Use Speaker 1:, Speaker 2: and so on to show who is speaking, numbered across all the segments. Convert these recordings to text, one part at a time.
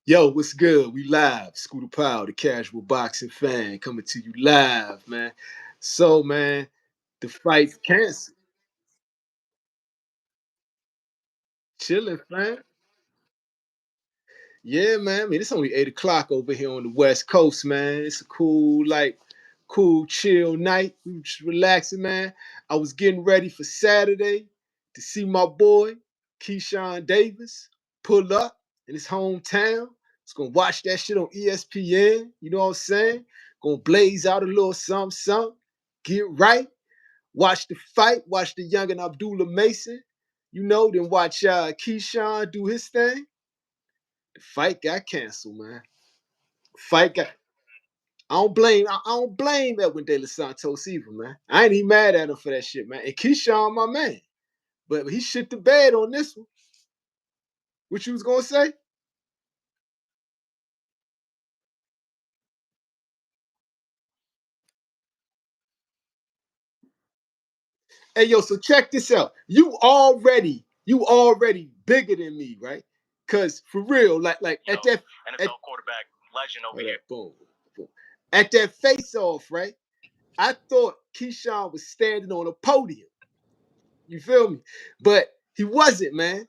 Speaker 1: Yo, what's good? We live. Scooter Powell, the casual boxing fan, coming to you live, man. So, man, the fight's canceled. Chilling, man. Yeah, man. I mean, it's only 8 o'clock over here on the West Coast, man. It's a cool, cool, chill night. We were just relaxing, man. I was getting ready for Saturday to see my boy, Keyshawn Davis, pull up in his hometown. It's gonna watch that shit on ESPN. You know what I'm saying? Gonna blaze out a little something, something. Get right. Watch the fight. Watch the young and Abdullah Mason. You know, then watch Keyshawn do his thing. The fight got canceled, man. Fight got. I don't blame Edwin De Los Santos either, man. I ain't even mad at him for that shit, man. And Keyshawn, my man, but he shit the bed on this one. What you was gonna say? Hey, yo, so check this out. You already bigger than me, right? Cause for real, like at that NFL quarterback legend over here. Boom, boom. At that face off, right? I thought Keyshawn was standing on a podium. You feel me? But he wasn't, man.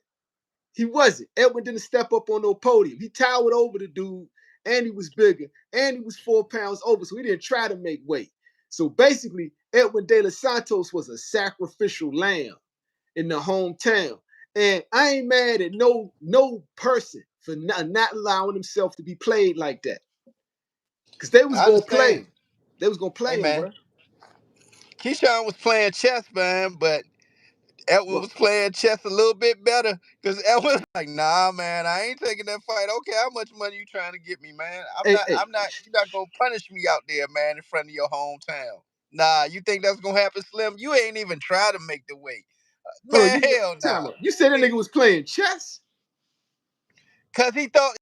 Speaker 1: He wasn't. Edwin didn't step up on no podium. He towered over the dude, and he was bigger, and he was 4 pounds over, so he didn't try to make weight. So basically, Edwin De Los Santos was a sacrificial lamb in the hometown. And I ain't mad at no person for not allowing himself to be played like that. Because they was
Speaker 2: I
Speaker 1: gonna play
Speaker 2: understand.
Speaker 1: him. They was gonna
Speaker 2: Hey
Speaker 1: play him,
Speaker 2: man,
Speaker 1: bro.
Speaker 2: Keyshawn was playing chess, man, but Edwin
Speaker 1: Well,
Speaker 2: was playing chess a little bit better because Edwin was like, "Nah, man, I ain't taking that fight. Okay, how much money you trying to get me, man? I'm
Speaker 1: hey,
Speaker 2: not.
Speaker 1: hey,
Speaker 2: I'm not. You're not gonna punish me out there, man, in front of your hometown. Nah, you think that's gonna happen, Slim? You ain't even try to make the weight,
Speaker 1: hold on,
Speaker 2: man.
Speaker 1: you
Speaker 2: Hell
Speaker 1: time
Speaker 2: nah.
Speaker 1: out. You said that nigga was playing chess?
Speaker 2: Cause he thought.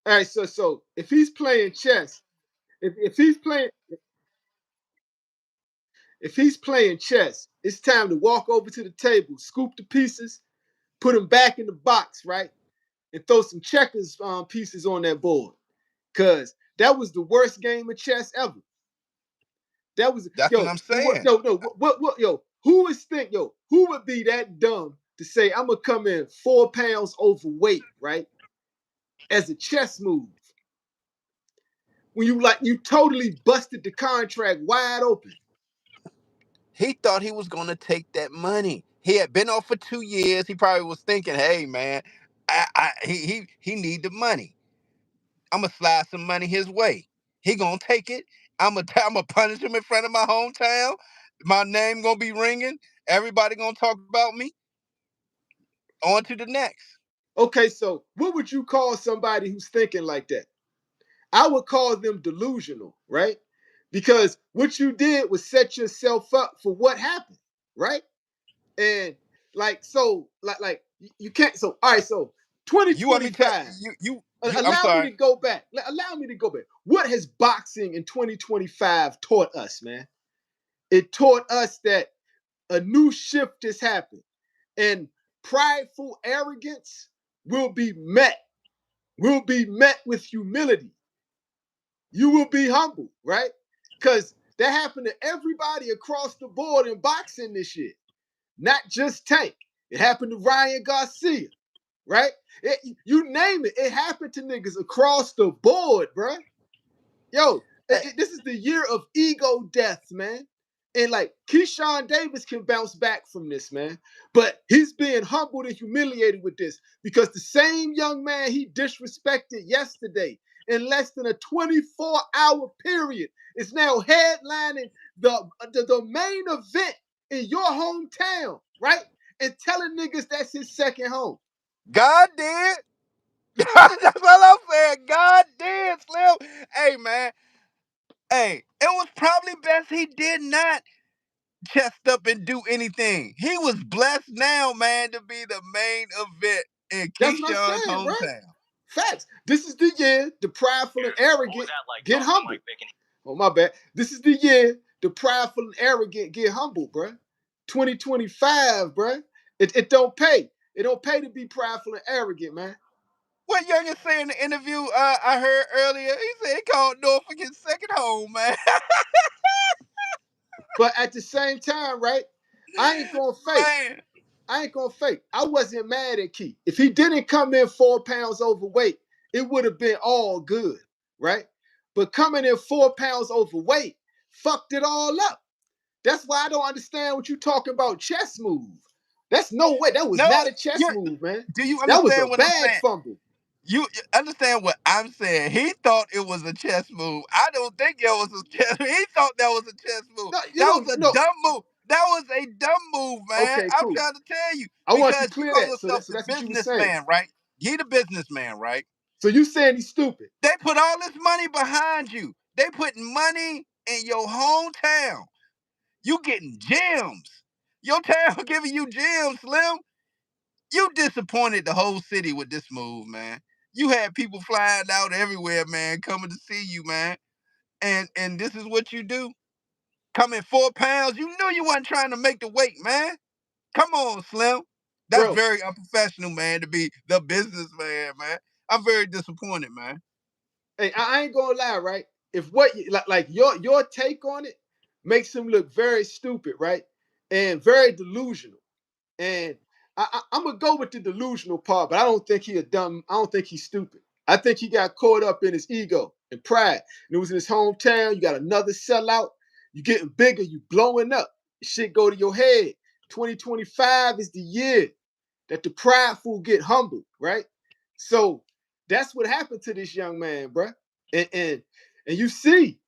Speaker 1: All right, so if he's playing chess, if he's playing if he's playing chess, it's time to walk over to the table, scoop the pieces, put them back in the box, right? And throw some checkers pieces on that board. Cause that was the worst game of chess ever. That was
Speaker 2: That's what
Speaker 1: yo,
Speaker 2: I'm saying.
Speaker 1: who would think, who would be that dumb to say I'm gonna come in 4 pounds overweight, right? As a chess move. When you totally busted the contract wide open.
Speaker 2: He thought he was gonna take that money. He had been off for 2 years. He probably was thinking, "Hey, man, he need the money. I'm gonna slide some money his way. He gonna take it. I'm gonna punish him in front of my hometown. My name gonna be ringing. Everybody gonna talk about me. On to the next."
Speaker 1: Okay, so what would you call somebody who's thinking like that? I would call them delusional, right? Because what you did was set yourself up for what happened, right? And you can't. So all right, so
Speaker 2: You want me to
Speaker 1: 2025.
Speaker 2: you? I'm
Speaker 1: Allow me
Speaker 2: sorry.
Speaker 1: to go back. Allow me to go back. What has boxing in 2025 taught us, man? It taught us that a new shift has happened, and prideful arrogance will be met with humility. You will be humble, right? Because that happened to everybody across the board in boxing this year, not just Tank. It happened to Ryan Garcia, right? You name it, it happened to niggas across the board, bruh. Yo, this is the year of ego deaths, man. And like Keyshawn Davis can bounce back from this, man. But he's being humbled and humiliated with this because the same young man he disrespected yesterday in less than a 24-hour period is now headlining the main event in your hometown, right? And telling niggas that's his second home.
Speaker 2: God did. That's all I'm saying. God did, Slim. Hey, man. Hey, it was probably best he did not chest up and do anything. He was blessed now, man, to be the main event in
Speaker 1: That's what I'm
Speaker 2: Keyshawn's
Speaker 1: saying, right?
Speaker 2: hometown.
Speaker 1: Facts. This is the year the prideful and arrogant get humble. Oh, my bad. This is the year the prideful and arrogant get humble, bruh. 2025, bruh. It don't pay. It don't pay to be prideful and arrogant, man.
Speaker 2: What Youngin say in the interview I heard earlier? He said he called Norfolk his second home, man.
Speaker 1: But at the same time, right? I ain't gonna fake.
Speaker 2: Man.
Speaker 1: I ain't gonna fake. I wasn't mad at Key. If he didn't come in 4 pounds overweight, it would have been all good, right? But coming in 4 pounds overweight fucked it all up. That's why I don't understand what you talking about chess move. That's no way. That was
Speaker 2: No,
Speaker 1: not a chess move, man.
Speaker 2: do you
Speaker 1: That was a
Speaker 2: understand what I'm
Speaker 1: bag
Speaker 2: saying?
Speaker 1: fumble.
Speaker 2: You understand what I'm saying? He thought it was a chess move. I don't think it was a chess. He thought that was a chess move.
Speaker 1: No, you
Speaker 2: That was
Speaker 1: don't
Speaker 2: a
Speaker 1: know.
Speaker 2: dumb move. That was a dumb move, man.
Speaker 1: Okay,
Speaker 2: I'm
Speaker 1: cool.
Speaker 2: trying to tell you
Speaker 1: I want you
Speaker 2: because
Speaker 1: to
Speaker 2: you
Speaker 1: clear
Speaker 2: call
Speaker 1: that. So,
Speaker 2: yourself
Speaker 1: so
Speaker 2: the
Speaker 1: that's what you were saying.
Speaker 2: businessman, right? You the businessman, right?
Speaker 1: So you saying he's stupid?
Speaker 2: They put all this money behind you. They putting money in your hometown. You getting gems. Your town giving you gems, Slim. You disappointed the whole city with this move, man. You had people flying out everywhere, man, coming to see you, man. And this is what you do? Come in 4 pounds. You knew you wasn't trying to make the weight, man. Come on, Slim. That's
Speaker 1: Bro,
Speaker 2: very unprofessional, man, to be the businessman, man. I'm very disappointed, man.
Speaker 1: hey, I ain't gonna lie, right? If what like your take on it makes him look very stupid, right? And very delusional. And I'm gonna go with the delusional part, but I don't think he a dumb. I don't think he's stupid. I think he got caught up in his ego and pride. And it was in his hometown. You got another sellout. You getting bigger. You blowing up. Shit go to your head. 2025 is the year that the prideful get humbled, right? So that's what happened to this young man, bruh. And you see,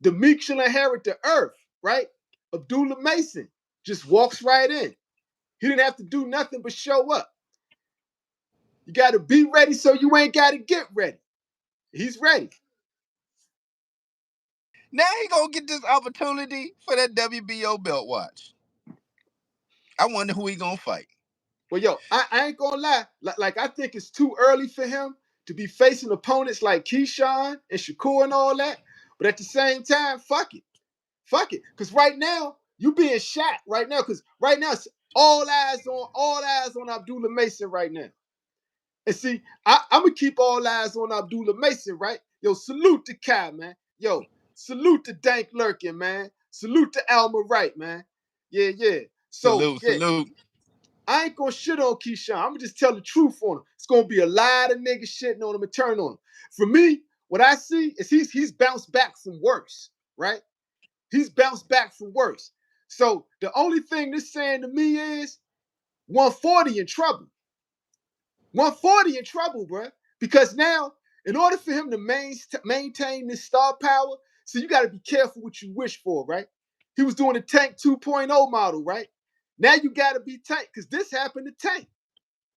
Speaker 1: the meek shall inherit the earth, right? Abdullah Mason just walks right in. He didn't have to do nothing but show up. You got to be ready so you ain't got to get ready. He's ready.
Speaker 2: Now he gonna get this opportunity for that WBO belt watch. I wonder who he gonna fight.
Speaker 1: Well, yo, I ain't gonna lie. Like, I think it's too early for him to be facing opponents like Keyshawn and Shakur and all that. But at the same time, fuck it. Fuck it. Because right now, you being shot right now. Because right now, it's all eyes on Abdullah Mason right now. And see, I'm gonna keep all eyes on Abdullah Mason, right? Yo, salute to Kai, man. Yo, salute to Dank Lurkin, man. Salute to Alma Wright, man. Yeah, yeah. So,
Speaker 2: Salute,
Speaker 1: yeah,
Speaker 2: salute.
Speaker 1: I ain't gonna shit on Keyshawn. I'm gonna just tell the truth on him. It's gonna be a lot of niggas shitting on him and turn on him. For me, what I see is he's bounced back from worse, right? He's bounced back from worse. So the only thing this saying to me is 140 in trouble. 140 in trouble, bro. Because now, in order for him to maintain this star power, so you got to be careful what you wish for, right? He was doing the Tank 2.0 model, right? Now you got to be Tank, because this happened to Tank,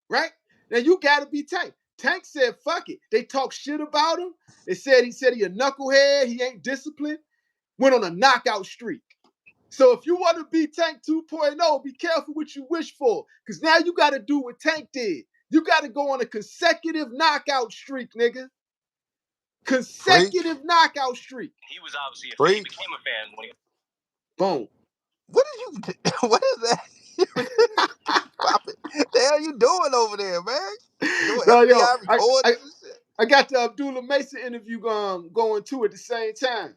Speaker 1: right? Now you got to be Tank. Tank said, fuck it. They talk shit about him. They said he a knucklehead, he ain't disciplined, went on a knockout streak. So if you want to be Tank 2.0, be careful what you wish for. Because now you got to do what Tank did. You got to go on a consecutive knockout streak, nigga. Consecutive knockout streak.
Speaker 2: He was obviously a fan. He became a fan when he.
Speaker 1: Boom.
Speaker 2: What did you? What is that? Pop it. The hell you doing over there, man? Doing
Speaker 1: No, yo,
Speaker 2: FBI recordings and shit.
Speaker 1: I got the Abdullah Mason interview going too at the same time,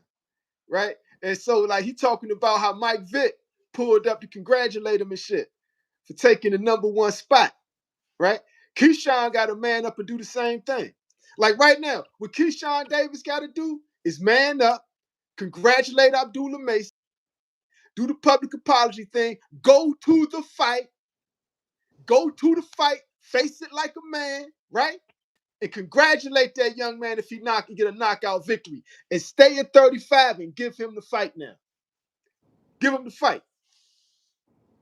Speaker 1: right? And so, like, he talking about how Mike Vick pulled up to congratulate him and shit for taking the #1 spot, right? Keyshawn got to man up and do the same thing. Like right now, what Keyshawn Davis got to do is man up, congratulate Abdullah Mason, do the public apology thing, go to the fight, face it like a man, right? And congratulate that young man if he get a knockout victory. And stay at 35 and give him the fight now. Give him the fight.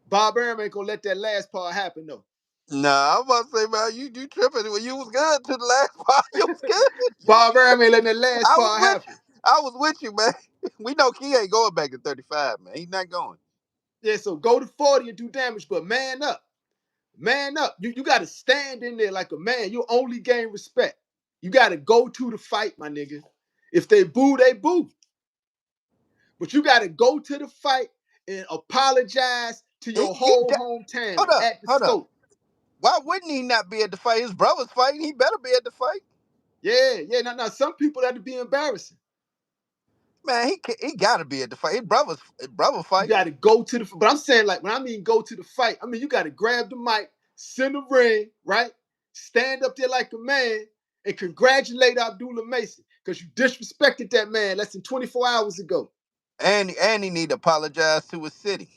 Speaker 1: Bob Arum ain't gonna let that last part happen though.
Speaker 2: Nah, I'm about to say, man, you tripping. When you was good to the last part, you was good.
Speaker 1: Bob Arum ain't letting that last
Speaker 2: I was
Speaker 1: part
Speaker 2: with
Speaker 1: happen.
Speaker 2: you. I was with you, man. We know Key ain't going back to 35, man. He's not going.
Speaker 1: Yeah, so go to 40 and do damage, but man up. Man up. You got to stand in there like a man. You only gain respect. You got to go to the fight, my nigga. If they boo, they boo. But you got to go to the fight and apologize to your whole hometown at the
Speaker 2: Hold up.
Speaker 1: scope.
Speaker 2: Why wouldn't he not be at the fight? His brother's fighting. He better be at the fight.
Speaker 1: Yeah. Now some people that would be embarrassing.
Speaker 2: Man, he gotta be at the fight. His brother
Speaker 1: You
Speaker 2: fight.
Speaker 1: got to go to the. But I'm saying, like, when I mean go to the fight, I mean you got to grab the mic, send a ring, right? Stand up there like a man and congratulate Abdullah Mason because you disrespected that man less than 24 hours ago.
Speaker 2: And he need to apologize to his city.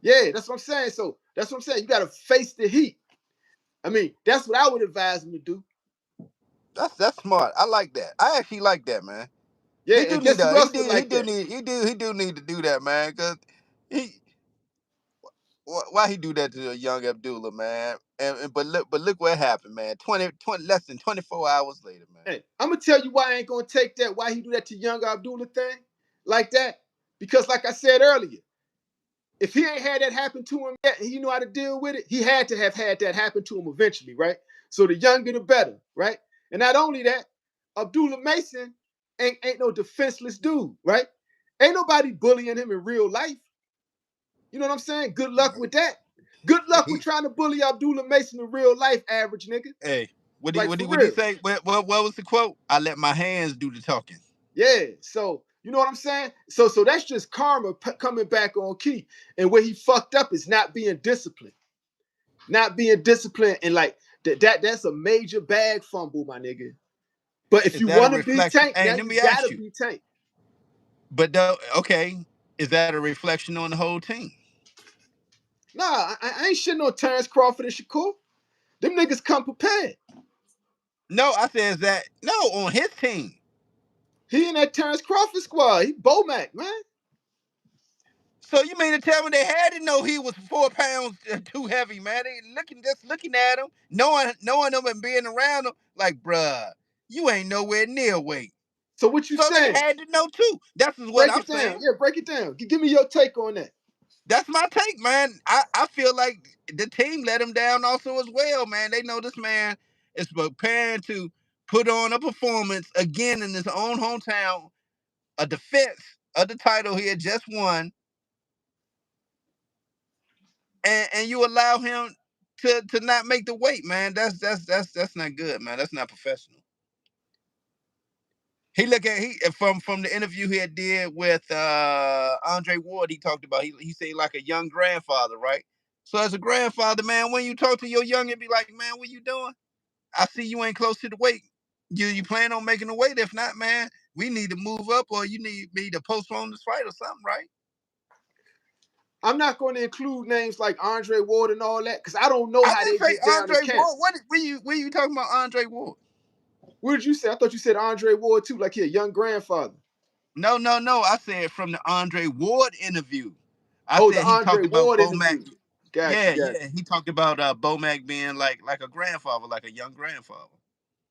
Speaker 1: Yeah, that's what I'm saying. So that's what I'm saying. You got to face the heat. I mean, that's what I would advise him to do.
Speaker 2: That's smart. I like that. I actually like that, man.
Speaker 1: Yeah,
Speaker 2: He do
Speaker 1: and
Speaker 2: need
Speaker 1: guess
Speaker 2: to.
Speaker 1: who else would like that?
Speaker 2: He do need to do that, man. Cause he why he do that to a young Abdullah, man? But look what happened, man. 20 less than 24 hours later, man.
Speaker 1: Hey, I'm gonna tell you why I ain't gonna take that. Why he do that to young Abdullah thing like that? Because, like I said earlier, if he ain't had that happen to him yet, and he knew how to deal with it, he had to have had that happen to him eventually, right? So the younger the better, right? And not only that, Abdullah Mason ain't no defenseless dude, right? Ain't nobody bullying him in real life. You know what I'm saying? Good luck with that. Good luck with trying to bully Abdullah Mason in real life, average nigga.
Speaker 2: Hey,
Speaker 1: Like, for
Speaker 2: what he
Speaker 1: real.
Speaker 2: say? What was the quote? I let my hands do the talking.
Speaker 1: Yeah. So you know what I'm saying? So that's just karma coming back on Key. And where he fucked up is not being disciplined. Not being disciplined, and like that's a major bag fumble, my nigga. But if
Speaker 2: Is
Speaker 1: you
Speaker 2: that a
Speaker 1: want to be
Speaker 2: reflection?
Speaker 1: Tank,
Speaker 2: Hey,
Speaker 1: now
Speaker 2: let
Speaker 1: you
Speaker 2: me ask
Speaker 1: gotta
Speaker 2: you.
Speaker 1: be Tank.
Speaker 2: But okay, is that a reflection on the whole team?
Speaker 1: Nah, I ain't shitting on Terrence Crawford and Shakur. Them niggas come prepared.
Speaker 2: No, I said is that no on his team.
Speaker 1: He in that Terrence Crawford squad. He Bomac, man.
Speaker 2: So you mean to tell me they had to know he was 4 pounds too heavy, man? They looking at him, knowing him and being around him, like, bruh, you ain't nowhere near weight.
Speaker 1: So what you
Speaker 2: So they
Speaker 1: saying?
Speaker 2: had to know too. That's what
Speaker 1: Break
Speaker 2: I'm
Speaker 1: it down.
Speaker 2: saying.
Speaker 1: Yeah, break it down. Give me your take on that.
Speaker 2: That's my take, man. I feel like the team let him down also as well, man. They know this man is preparing to put on a performance again in his own hometown, a defense of the title he had just won, and you allow him to not make the weight, man. That's not good, man. That's not professional. He look at he from the interview he had did with Andre Ward. He talked about he said like a young grandfather, right? So as a grandfather, man, when you talk to your young, be like, man, what you doing? I see you ain't close to the weight. You plan on making the weight? If not, man, we need to move up, or you need me to postpone this fight or something, right?
Speaker 1: I'm not going to include names like Andre Ward and all that because I don't know
Speaker 2: I
Speaker 1: how
Speaker 2: didn't
Speaker 1: they
Speaker 2: say
Speaker 1: get down in
Speaker 2: Andre
Speaker 1: camp.
Speaker 2: Ward. What were you talking about, Andre Ward?
Speaker 1: What did you say? I thought you said Andre Ward too, like he a young grandfather.
Speaker 2: No. I said from the Andre Ward interview. I
Speaker 1: Oh, the
Speaker 2: said he
Speaker 1: Andre
Speaker 2: talked about
Speaker 1: Ward
Speaker 2: Bomac.
Speaker 1: interview. Got you,
Speaker 2: Yeah,
Speaker 1: got you.
Speaker 2: he talked about Bomac being like a grandfather, like a young grandfather.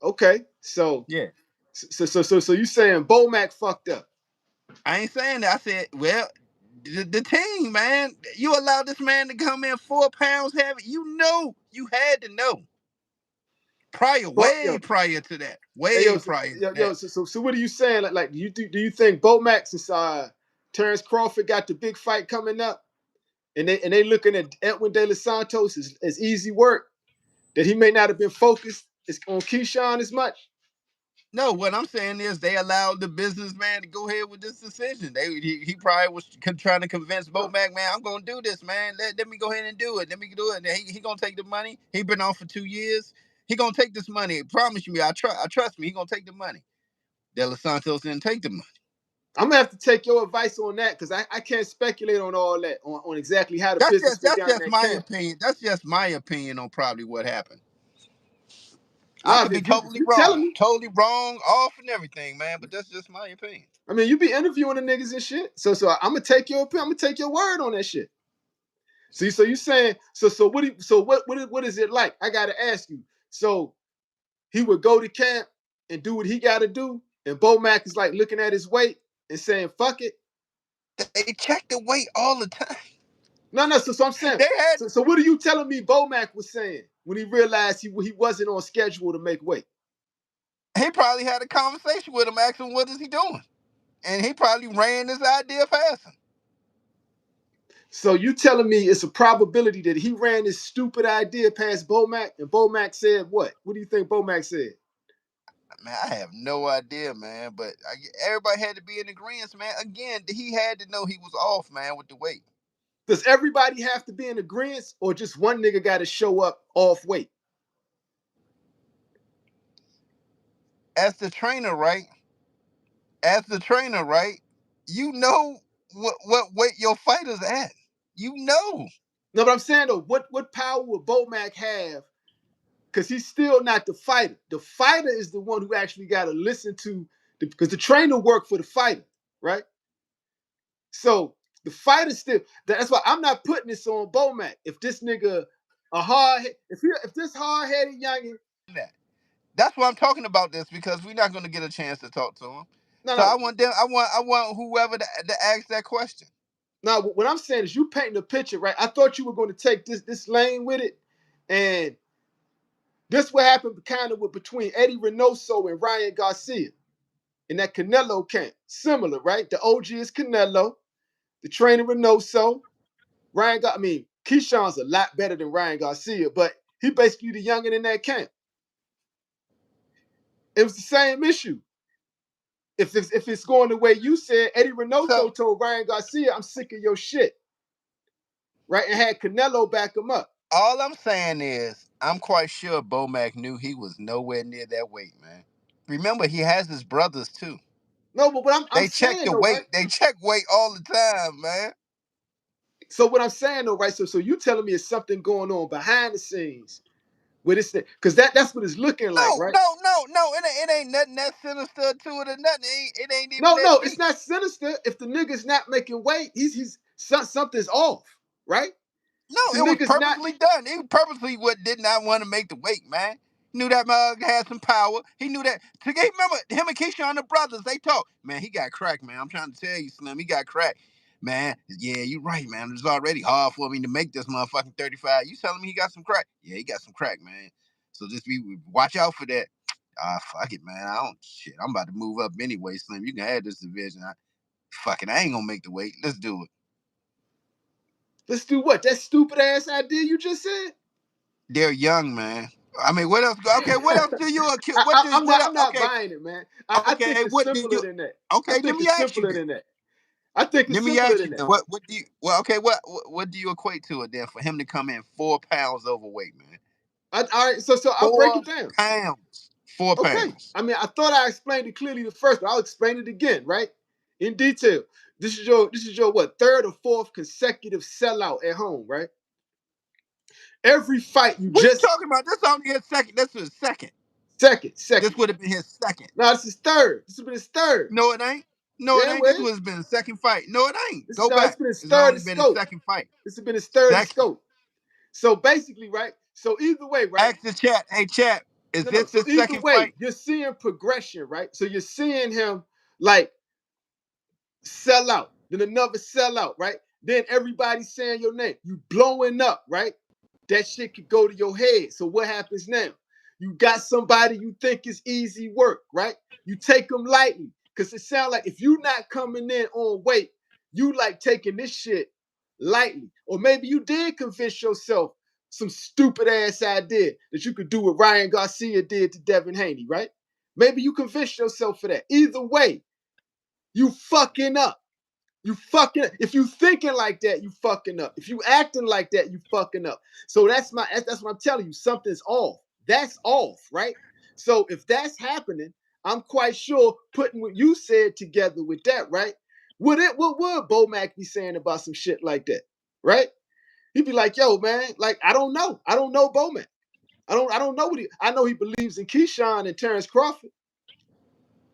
Speaker 1: Okay, so
Speaker 2: Yeah.
Speaker 1: so you saying Bomac fucked up?
Speaker 2: I ain't saying that. I said, well, the team, man, you allowed this man to come in 4 pounds heavy. You had to know
Speaker 1: But yo,
Speaker 2: way prior to that,
Speaker 1: hey
Speaker 2: way
Speaker 1: yo,
Speaker 2: prior to
Speaker 1: yo,
Speaker 2: that.
Speaker 1: so what are you saying? Like do you think Bomac since Terrence Crawford got the big fight coming up, and they looking at Edwin De Los Santos as easy work, that he may not have been focused on Keyshawn as much?
Speaker 2: No, what I'm saying is they allowed the businessman to go ahead with this decision. He probably was trying to convince
Speaker 1: No,
Speaker 2: Bomac, man, I'm gonna do this, man. Let me go ahead and do it. Let me do it. And he gonna take the money. He been on for 2 years. He gonna take this money. Promise me. I trust me. He gonna take the money. De Los Santos didn't take the money.
Speaker 1: I'm gonna have to take your advice on that because I can't speculate on all that on exactly how the business went
Speaker 2: That's
Speaker 1: down in
Speaker 2: just
Speaker 1: that
Speaker 2: my
Speaker 1: camp.
Speaker 2: opinion. That's just my opinion on probably what happened. I
Speaker 1: Nah,
Speaker 2: could be
Speaker 1: if you telling me,
Speaker 2: totally wrong, off and everything, man. But that's just my opinion.
Speaker 1: I mean, you be interviewing the niggas and shit. So I'm gonna take your opinion. I'm gonna take your word on that shit. See, so you saying what is it like? I gotta ask you. So he would go to camp and do what he gotta do, and Bomac is like looking at his weight and saying, fuck it.
Speaker 2: They check the weight all the time.
Speaker 1: No. So I'm saying,
Speaker 2: They had
Speaker 1: so what are you telling me Bomac was saying when he realized he wasn't on schedule to make weight?
Speaker 2: He probably had a conversation with him, asking what is he doing, and he probably ran this idea past him.
Speaker 1: So you telling me it's a probability that he ran this stupid idea past Bomac, and Bomac said what? What do you think Bomac said?
Speaker 2: Man, I have no idea, man. But everybody had to be in agreement, man. Again, he had to know he was off, man, with the weight.
Speaker 1: Does everybody have to be in agreement, or just one nigga got to show up off weight?
Speaker 2: As the trainer, right? As the trainer, right? You know what weight your fighter's at. You know.
Speaker 1: No, but I'm saying though, what power would Bomac have? Because he's still not the fighter. The fighter is the one who actually got to listen to, because the trainer worked for the fighter, right? So the fighter still. That's why I'm not putting this on Bomac. If this nigga if this hard headed youngin.
Speaker 2: That's why I'm talking about this, because we're not going to get a chance to talk to him.
Speaker 1: No,
Speaker 2: So I
Speaker 1: no.
Speaker 2: want them. I want whoever to ask that question.
Speaker 1: Now, what I'm saying is you painting a picture, right? I thought you were going to take this lane with it, and this what happened kind of with between Eddie Reynoso and Ryan Garcia in that Canelo camp. Similar, right? The OG is Canelo, the trainer Reynoso. Keyshawn's a lot better than Ryan Garcia, but he basically the youngin in that camp. It was the same issue. If it's going the way you said, Eddie Reynoso told Ryan Garcia, "I'm sick of your shit," right? And had Canelo back him up.
Speaker 2: All I'm saying is, I'm quite sure Bomac knew he was nowhere near that weight, man. Remember, he has his brothers too.
Speaker 1: No, but what I'm
Speaker 2: They check
Speaker 1: saying
Speaker 2: the
Speaker 1: though,
Speaker 2: weight.
Speaker 1: right?
Speaker 2: They check weight all the time, man.
Speaker 1: So what I'm saying though, right? So you telling me it's something going on behind the scenes with this thing, because that's what it's looking like, right?
Speaker 2: No. It ain't nothing that sinister to it or nothing. It ain't even that
Speaker 1: No, it's
Speaker 2: deep.
Speaker 1: not sinister. If the nigga's not making weight, he's something's off, right?
Speaker 2: No,
Speaker 1: The
Speaker 2: it was
Speaker 1: nigga's not.
Speaker 2: purposely done. He purposely did not want to make the weight, man. Knew that mug had some power. He knew that. Remember, him and Keyshawn the brothers, they talk. Man, he got cracked, man. I'm trying to tell you, Slim, he got cracked. Man, yeah, you're right, man. It's already hard for me to make this motherfucking 35. You telling me he got some crack? Yeah, he got some crack, man. So just watch out for that. Fuck it, man. I'm about to move up anyway, Slim. You can have this division. I ain't gonna make the weight. Let's do it.
Speaker 1: Let's do what? That stupid ass idea you just said?
Speaker 2: They're young, man. I mean, what else? Okay, what else do you accuse?
Speaker 1: I'm not
Speaker 2: Okay,
Speaker 1: buying it, man. I think
Speaker 2: okay.
Speaker 1: it's
Speaker 2: What do
Speaker 1: simpler
Speaker 2: you?
Speaker 1: than that. I
Speaker 2: Okay, let
Speaker 1: think
Speaker 2: me
Speaker 1: it's
Speaker 2: ask you
Speaker 1: simpler
Speaker 2: then.
Speaker 1: than that. I think it's
Speaker 2: Let me
Speaker 1: simpler
Speaker 2: ask
Speaker 1: than
Speaker 2: you
Speaker 1: that.
Speaker 2: then. What do you? Well, okay. What do you equate to it then for him to come in 4 pounds overweight, man?
Speaker 1: All right, so I'll break
Speaker 2: Four
Speaker 1: it down.
Speaker 2: pounds. Four
Speaker 1: Okay.
Speaker 2: pounds.
Speaker 1: I mean, I thought I explained it clearly the first, but I'll explain it again, right? In detail. This is your what, third or fourth consecutive sellout at home, right? Every fight you
Speaker 2: What are you
Speaker 1: just
Speaker 2: talking about? This only his second. This is second.
Speaker 1: second.
Speaker 2: This would have been his second.
Speaker 1: No, this is third. This has been his third.
Speaker 2: No, it ain't. No, it
Speaker 1: Yeah,
Speaker 2: ain't. This
Speaker 1: well,
Speaker 2: would have been his second fight. No, it ain't. Go
Speaker 1: it's
Speaker 2: back.
Speaker 1: been his
Speaker 2: It's
Speaker 1: third in
Speaker 2: only been his
Speaker 1: scope.
Speaker 2: second fight.
Speaker 1: This has been his third in
Speaker 2: Second.
Speaker 1: scope. So basically, right? So either way, right?
Speaker 2: Ask the chat. Hey, chat. Is
Speaker 1: No.
Speaker 2: this
Speaker 1: So
Speaker 2: his
Speaker 1: either
Speaker 2: second
Speaker 1: way,
Speaker 2: fight?
Speaker 1: you're seeing progression, right? So you're seeing him like sell out, then another sell out, right? Then everybody's saying your name. You blowing up, right? That shit could go to your head. So what happens now? You got somebody you think is easy work, right? You take them lightly. Because it sounds like if you not coming in on weight, you like taking this shit lightly. Or maybe you did convince yourself some stupid ass idea that you could do what Ryan Garcia did to Devin Haney, right? Maybe you convinced yourself for that. Either way, you fucking up. If you thinking like that, you fucking up. If you acting like that, you fucking up. So that's what I'm telling you. Something's off. That's off, right? So if that's happening, I'm quite sure putting what you said together with that, right? What would Bomac be saying about some shit like that? Right? He'd be like, yo, man, like, I don't know. I don't know Bomac. I don't know I know he believes in Keyshawn and Terrence Crawford,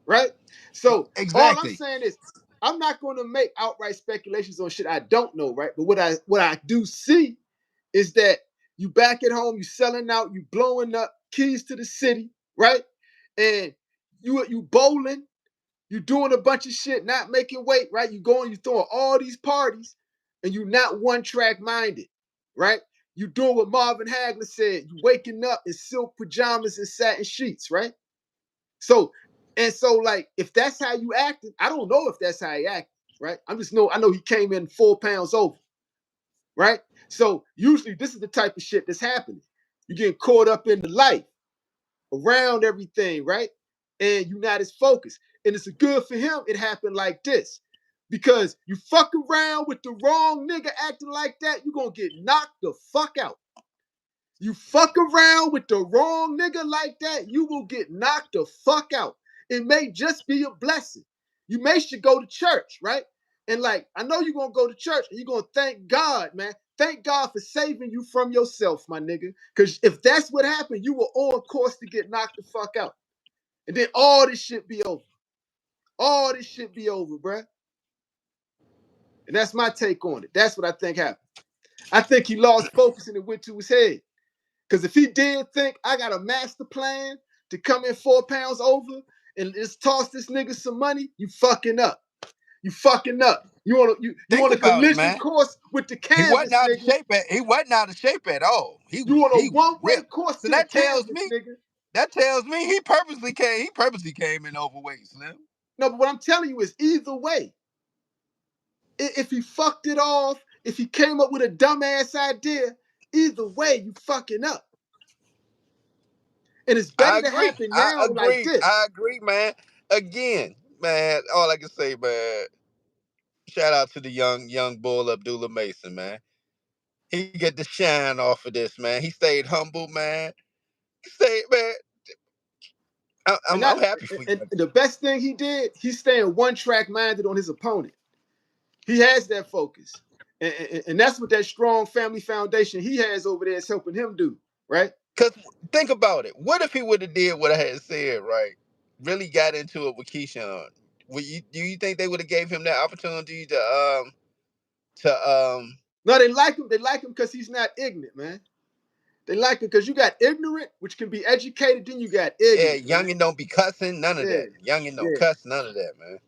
Speaker 1: right? So all I'm
Speaker 2: Exactly.
Speaker 1: saying is I'm not going to make outright speculations on shit I don't know, right? But what I do see is that you back at home, you selling out, you blowing up keys to the city, right? And you bowling, you doing a bunch of shit, not making weight, right? You throwing all these parties, and you not one track minded, right? You doing what Marvin Hagler said, you waking up in silk pajamas and satin sheets, right? So like if that's how you acted, I don't know if that's how he acted, right? I know he came in 4 pounds over, right? So usually this is the type of shit that's happening. You getting caught up in the life, around everything, right? And you're not as focused. And it's good for him it happened like this. Because you fuck around with the wrong nigga acting like that, you're gonna get knocked the fuck out. You fuck around with the wrong nigga like that, you will get knocked the fuck out. It may just be a blessing. You may should go to church, right? And like, I know you're gonna go to church and you're gonna thank God, man. Thank God for saving you from yourself, my nigga. Because if that's what happened, you were on course to get knocked the fuck out. And then all this shit be over. All this shit be over, bruh. And that's my take on it. That's what I think happened. I think he lost focus and it went to his head. Because if he did think I got a master plan to come in 4 pounds over and just toss this nigga some money, you fucking up. You fucking up. You
Speaker 2: Think
Speaker 1: on a
Speaker 2: about it,
Speaker 1: collision
Speaker 2: man.
Speaker 1: course with the
Speaker 2: He wasn't
Speaker 1: canvas,
Speaker 2: out of
Speaker 1: nigga.
Speaker 2: shape at. He wasn't out of shape at all.
Speaker 1: You on a
Speaker 2: He was
Speaker 1: one-way
Speaker 2: ripped.
Speaker 1: course
Speaker 2: So
Speaker 1: to the
Speaker 2: that tells
Speaker 1: canvas,
Speaker 2: me
Speaker 1: nigga.
Speaker 2: he purposely came. He purposely came in overweight, Slim.
Speaker 1: No, but what I'm telling you is either way, if he fucked it off, if he came up with a dumbass idea, either way, you fucking up. And it's better
Speaker 2: I
Speaker 1: to
Speaker 2: agree.
Speaker 1: happen now like this.
Speaker 2: I agree, man. Again, man. All I can say, man. Shout out to the young bull Abdullah Mason, man. He get the shine off of this, man. He stayed humble, man. He stayed, man. I'm happy for you.
Speaker 1: And the best thing he did, he's staying one track minded on his opponent. He has that focus. And that's what that strong family foundation he has over there is helping him do, right?
Speaker 2: Cause think about it. What if he would have did what I had said, right? Really got into it with Keyshawn. Do you think they would have gave him that opportunity to
Speaker 1: No, they like him. They like him because he's not ignorant, man. They like him because you got ignorant, which can be educated, then you got
Speaker 2: yeah,
Speaker 1: ignorant, man.
Speaker 2: youngin don't be cussing, none of
Speaker 1: Yeah,
Speaker 2: that. Youngin don't
Speaker 1: yeah,
Speaker 2: cuss, none of that, man.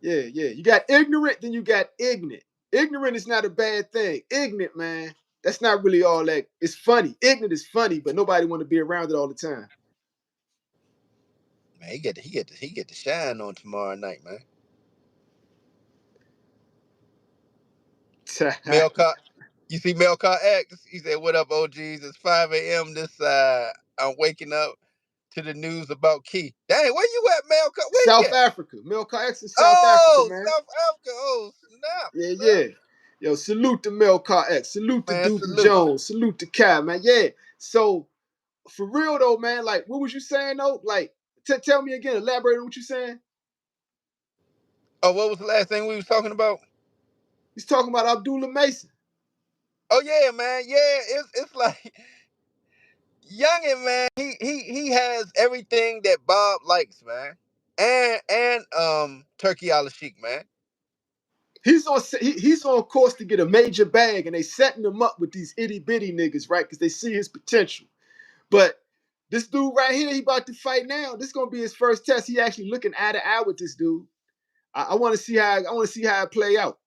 Speaker 1: yeah. You got ignorant, then you got ignorant. Ignorant is not a bad thing. Ignorant, man, that's not really all that. It's funny. Ignorant is funny, but nobody want to be around it all the time.
Speaker 2: Man, he get the shine on tomorrow night, man. Melcott, you see Melcott X? He said, "What up, OGs? It's 5 a.m. this side. I'm waking up to the news about Key. Dang, where you at, Melcott? Where he
Speaker 1: South
Speaker 2: at?
Speaker 1: Africa. Melcar X in South Africa,
Speaker 2: Oh,
Speaker 1: man.
Speaker 2: South Africa. Oh, snap,
Speaker 1: Yeah,
Speaker 2: snap.
Speaker 1: yeah. Yo, salute to Melcar X. Salute to
Speaker 2: Man,
Speaker 1: Doobie
Speaker 2: salute.
Speaker 1: Jones. Salute to Kai, man. Yeah. So, for real, though, man, like, what was you saying, though? Like, tell me again. Elaborate on what you saying.
Speaker 2: Oh, what was the last thing we was talking about?
Speaker 1: He's talking about Abdullah Mason.
Speaker 2: Oh yeah, man. Yeah, it's like youngin, man. He has everything that Bob likes, man. And Turkey Al Sheik, man.
Speaker 1: He's on course to get a major bag, and they setting him up with these itty bitty niggas, right? Because they see his potential. But this dude right here, he about to fight now. This is gonna be his first test. He actually looking eye to eye with this dude. I want to see how it play out.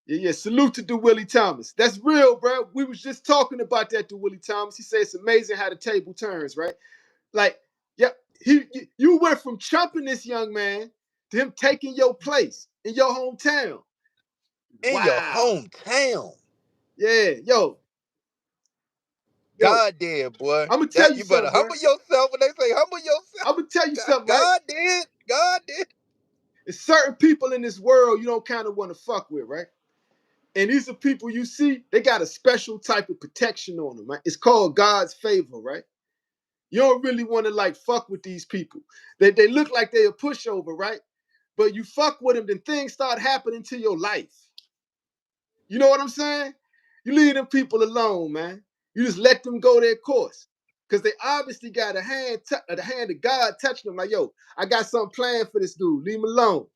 Speaker 1: Yeah, yeah. Salute to Willie Thomas. That's real, bro. We was just talking about that to Willie Thomas. He said it's amazing how the table turns, right? Like, yeah, you went from chumping this young man to him taking your place in your hometown.
Speaker 2: In your
Speaker 1: Wow.
Speaker 2: hometown.
Speaker 1: Yeah, yo.
Speaker 2: God did, boy.
Speaker 1: I'm gonna tell
Speaker 2: That
Speaker 1: you
Speaker 2: you better
Speaker 1: something, bro.
Speaker 2: humble yourself when they say humble yourself.
Speaker 1: I'm gonna tell you something, right?
Speaker 2: God did. God did.
Speaker 1: There's certain people in this world you don't kind of want to fuck with, right? And these are people you see, they got a special type of protection on them, right? It's called God's favor, right? You don't really want to like fuck with these people. They look like they're a pushover, right? But you fuck with them, then things start happening to your life. You know what I'm saying? You leave them people alone, man. You just let them go their course. Because they obviously got the hand of God touching them. Like, yo, I got something planned for this dude. Leave him alone.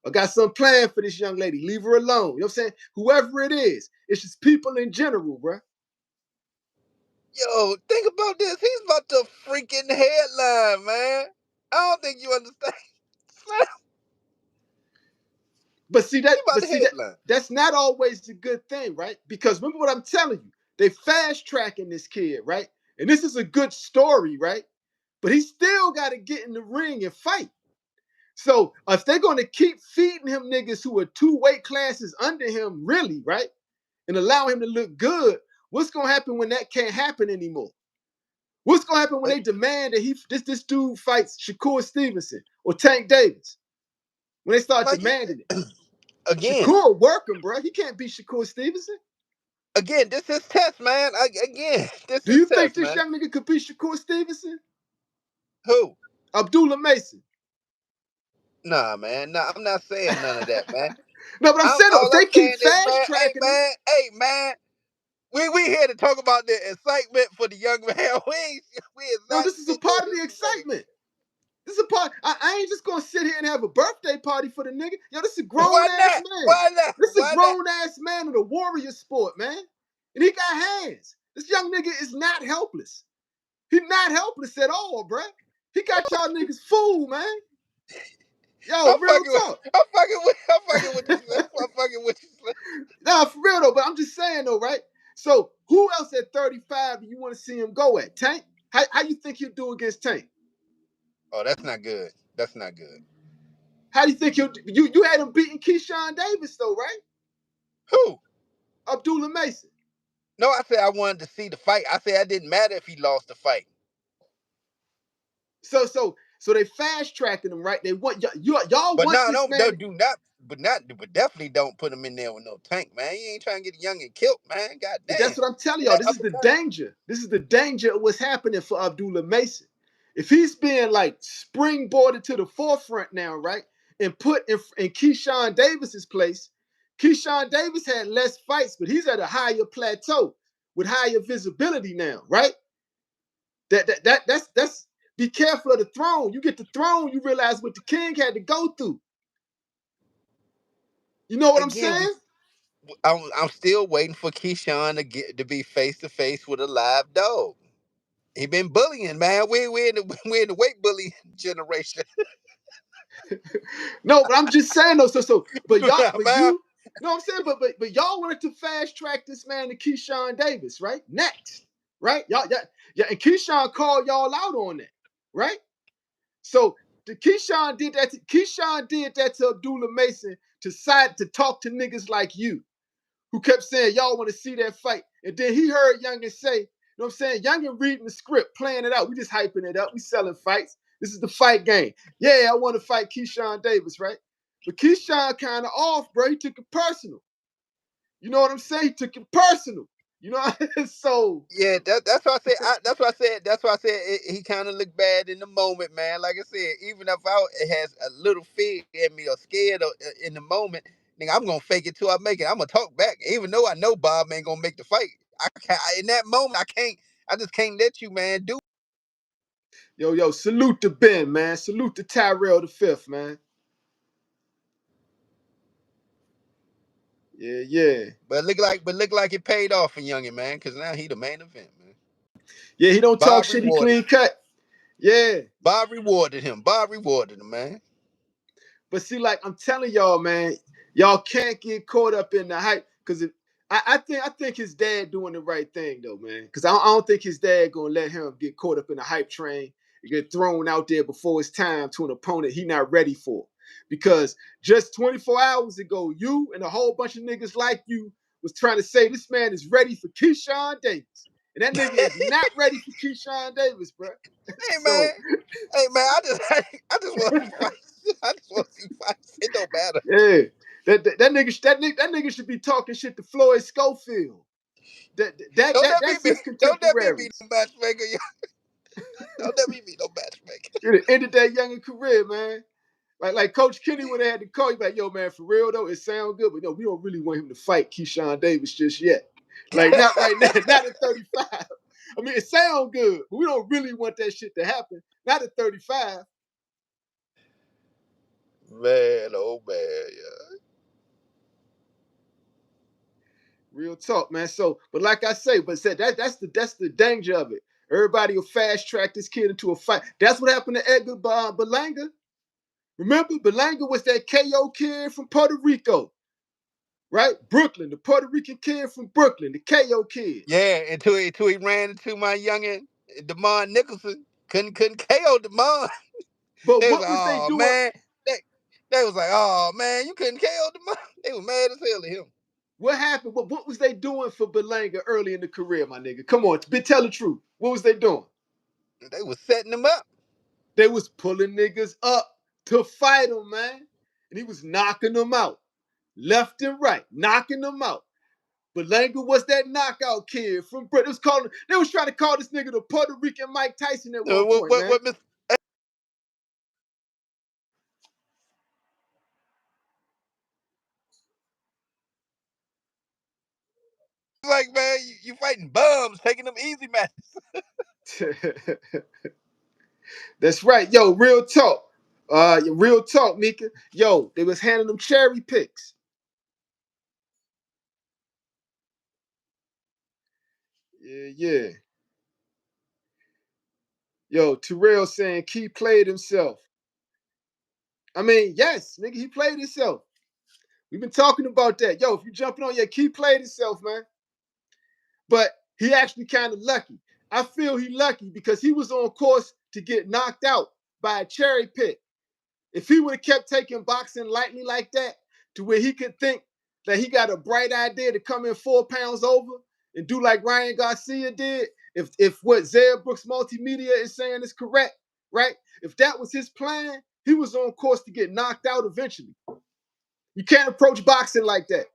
Speaker 1: I got something planned for this young lady. Leave her alone. You know what I'm saying? Whoever it is, it's just people in general, bro.
Speaker 2: Yo, think about this. He's about to freaking headline, man. I don't think you understand.
Speaker 1: But see
Speaker 2: He
Speaker 1: that,
Speaker 2: about
Speaker 1: but
Speaker 2: the
Speaker 1: see that,
Speaker 2: headline.
Speaker 1: that's not always a good thing, right? Because remember what I'm telling you, they fast tracking this kid, right? And this is a good story, right? But he still got to get in the ring and fight. So if they're going to keep feeding him niggas who are 2 weight classes under him, really, right, and allow him to look good, what's going to happen when that can't happen anymore? What's going to happen when
Speaker 2: But
Speaker 1: they demand that this dude fights Shakur Stevenson or Tank Davis? When they start
Speaker 2: like
Speaker 1: demanding it,
Speaker 2: again,
Speaker 1: Shakur working, bro. He can't beat Shakur Stevenson.
Speaker 2: this is test, man. Again, this
Speaker 1: Do
Speaker 2: is
Speaker 1: you think
Speaker 2: test,
Speaker 1: this
Speaker 2: man.
Speaker 1: young nigga could beat Shakur Stevenson?
Speaker 2: Who?
Speaker 1: Abdullah Mason.
Speaker 2: Nah, man. Nah, I'm not saying none of that, man.
Speaker 1: No, but I'm
Speaker 2: I'm
Speaker 1: saying though, if
Speaker 2: all I'm
Speaker 1: they keep
Speaker 2: saying is,
Speaker 1: fast
Speaker 2: man.
Speaker 1: tracking him,
Speaker 2: Hey, man. We here to talk about the excitement for the young man. We is
Speaker 1: no,
Speaker 2: not
Speaker 1: this is a
Speaker 2: sitting on
Speaker 1: part of
Speaker 2: this
Speaker 1: the
Speaker 2: today.
Speaker 1: excitement. This is a part. I ain't just gonna sit here and have a birthday party for the nigga. Yo, this is a grown
Speaker 2: Why
Speaker 1: ass
Speaker 2: not?
Speaker 1: man.
Speaker 2: Why not?
Speaker 1: This is a
Speaker 2: Why not?
Speaker 1: grown ass man in a warrior sport, man. And he got hands. This young nigga is not helpless. He's not helpless at all, bruh. He got y'all niggas fooled, man. Yo, real talk.
Speaker 2: I'm fucking with you. I'm fucking with you.
Speaker 1: Nah, for real though, but I'm just saying though, right? So who else at 35 do you want to see him go at? Tank? How you think he'll do against Tank?
Speaker 2: Oh, that's not good. That's not good.
Speaker 1: How do you think he'll you had him beating Keyshawn Davis though, right?
Speaker 2: Who?
Speaker 1: Abdullah Mason.
Speaker 2: No, I said I wanted to see the fight. I said it didn't matter if he lost the fight.
Speaker 1: So they fast tracking him, right? They want y'all
Speaker 2: But
Speaker 1: want
Speaker 2: no,
Speaker 1: this
Speaker 2: no,
Speaker 1: man.
Speaker 2: do not. But definitely don't put him in there with no Tank, man. You ain't trying to get a youngin killed, man. God
Speaker 1: But that's
Speaker 2: damn.
Speaker 1: what I'm telling
Speaker 2: And
Speaker 1: y'all.
Speaker 2: that
Speaker 1: This is the
Speaker 2: uppercut.
Speaker 1: danger. This is the danger of what's happening for Abdullah Mason. If he's being like springboarded to the forefront now, right, and put in Keyshawn Davis's place, Keyshawn Davis had less fights, but he's at a higher plateau with higher visibility now, right? That's be careful of the throne. You get the throne, you realize what the king had to go through. You know what I'm
Speaker 2: Again,
Speaker 1: saying?
Speaker 2: I'm still waiting for Keyshawn to be face to face with a live dog. He been bullying, man. We're in the weight bullying generation.
Speaker 1: No, but I'm just saying though. But y'all, but
Speaker 2: Man,
Speaker 1: you know what I'm saying? But y'all wanted to fast track this man to Keyshawn Davis, right? Next, right? Yeah, and Keyshawn called y'all out on that, right? So Keyshawn did that to Abdullah Mason to talk to niggas like you, who kept saying y'all want to see that fight. And then he heard Youngin say, you know what I'm saying? Youngin reading the script, playing it out. We just hyping it up. We selling fights. This is the fight game. Yeah, I want to fight Keyshawn Davis, right? But Keyshawn kind of off, bro. He took it personal. You know what I'm saying? He took it personal. You know, so
Speaker 2: yeah, that's why I said. That's why I said. That's why I said he kind of looked bad in the moment, man. Like I said, even if it has a little fear in me or scared in the moment, nigga, I'm gonna fake it till I make it. I'm gonna talk back, even though I know Bob ain't gonna make the fight. I can't, in that moment. I can't. I just can't let you, man. Do.
Speaker 1: yo, salute to Ben, man. Salute to Tyrell the Fifth, man. Yeah, yeah.
Speaker 2: But look like it paid off for Youngin, man, because now he the main event, man.
Speaker 1: Yeah, he don't talk
Speaker 2: Bob
Speaker 1: shit, he
Speaker 2: rewarded.
Speaker 1: clean cut. Yeah.
Speaker 2: Bob rewarded him. Bob rewarded him, man.
Speaker 1: But see, like I'm telling y'all, man, y'all can't get caught up in the hype because I think his dad doing the right thing though, man. Because I don't think his dad gonna let him get caught up in the hype train and get thrown out there before his time to an opponent he not ready for. Because just 24 hours ago, you and a whole bunch of niggas like you was trying to say this man is ready for Keyshawn Davis. And that nigga is not ready for Keyshawn Davis, bro.
Speaker 2: Hey, man.
Speaker 1: So
Speaker 2: Hey, man. I just want to see fights. I just want to see fights. It don't matter.
Speaker 1: yeah, that nigga should be talking shit to Floyd Schofield. That's his
Speaker 2: Don't let me be
Speaker 1: contemporaries.
Speaker 2: no matchmaker. Don't let me be no matchmaker.
Speaker 1: It ended that young career, man. Like Coach Kenny would have had to call you like, yo, man, for real though, it sounds good, but no, we don't really want him to fight Keyshawn Davis just yet. Like not right now, not at 35. I mean, it sounds good, but we don't really want that shit to happen. Not at 35.
Speaker 2: Man, oh man, yeah.
Speaker 1: Real talk, man. So, but like I say, but said that's the danger of it. Everybody will fast track this kid into a fight. That's what happened to Edgar Berlanga. Remember, Belanga was that KO kid from Puerto Rico, right? Brooklyn, the Puerto Rican kid from Brooklyn, the KO kid.
Speaker 2: Yeah, until he ran into my youngin, Demond Nicholson. Couldn't KO Demond.
Speaker 1: But
Speaker 2: They was
Speaker 1: what
Speaker 2: like,
Speaker 1: was they
Speaker 2: oh
Speaker 1: doing?
Speaker 2: man. They was like, oh man, you couldn't KO Demond. They was mad as hell at him.
Speaker 1: What happened? What was they doing for Belanga early in the career, my nigga? Come on, tell the truth. What was they doing?
Speaker 2: They was setting him up.
Speaker 1: They was pulling niggas up to fight him, man. And he was knocking them out. Left and right, knocking them out. Belanga was that knockout kid from Britain. They was trying to call this nigga the Puerto Rican Mike Tyson at one point, man.
Speaker 2: What Mr. Like, man, you fighting bums, taking them easy matches.
Speaker 1: That's right. Yo, real talk. Real talk, Mika. Yo, they was handing them cherry picks. Yeah. Yo, Terrell saying Key played himself. I mean, yes, nigga, he played himself. We've been talking about that. Yo, if you jumping on, Key played himself, man. But he actually kind of lucky. I feel he lucky because he was on course to get knocked out by a cherry pick. If he would have kept taking boxing lightly like that, to where he could think that he got a bright idea to come in 4 pounds over and do like Ryan Garcia did, if what Zeb Brooks Multimedia is saying is correct, right? If that was his plan, he was on course to get knocked out eventually. You can't approach boxing like that.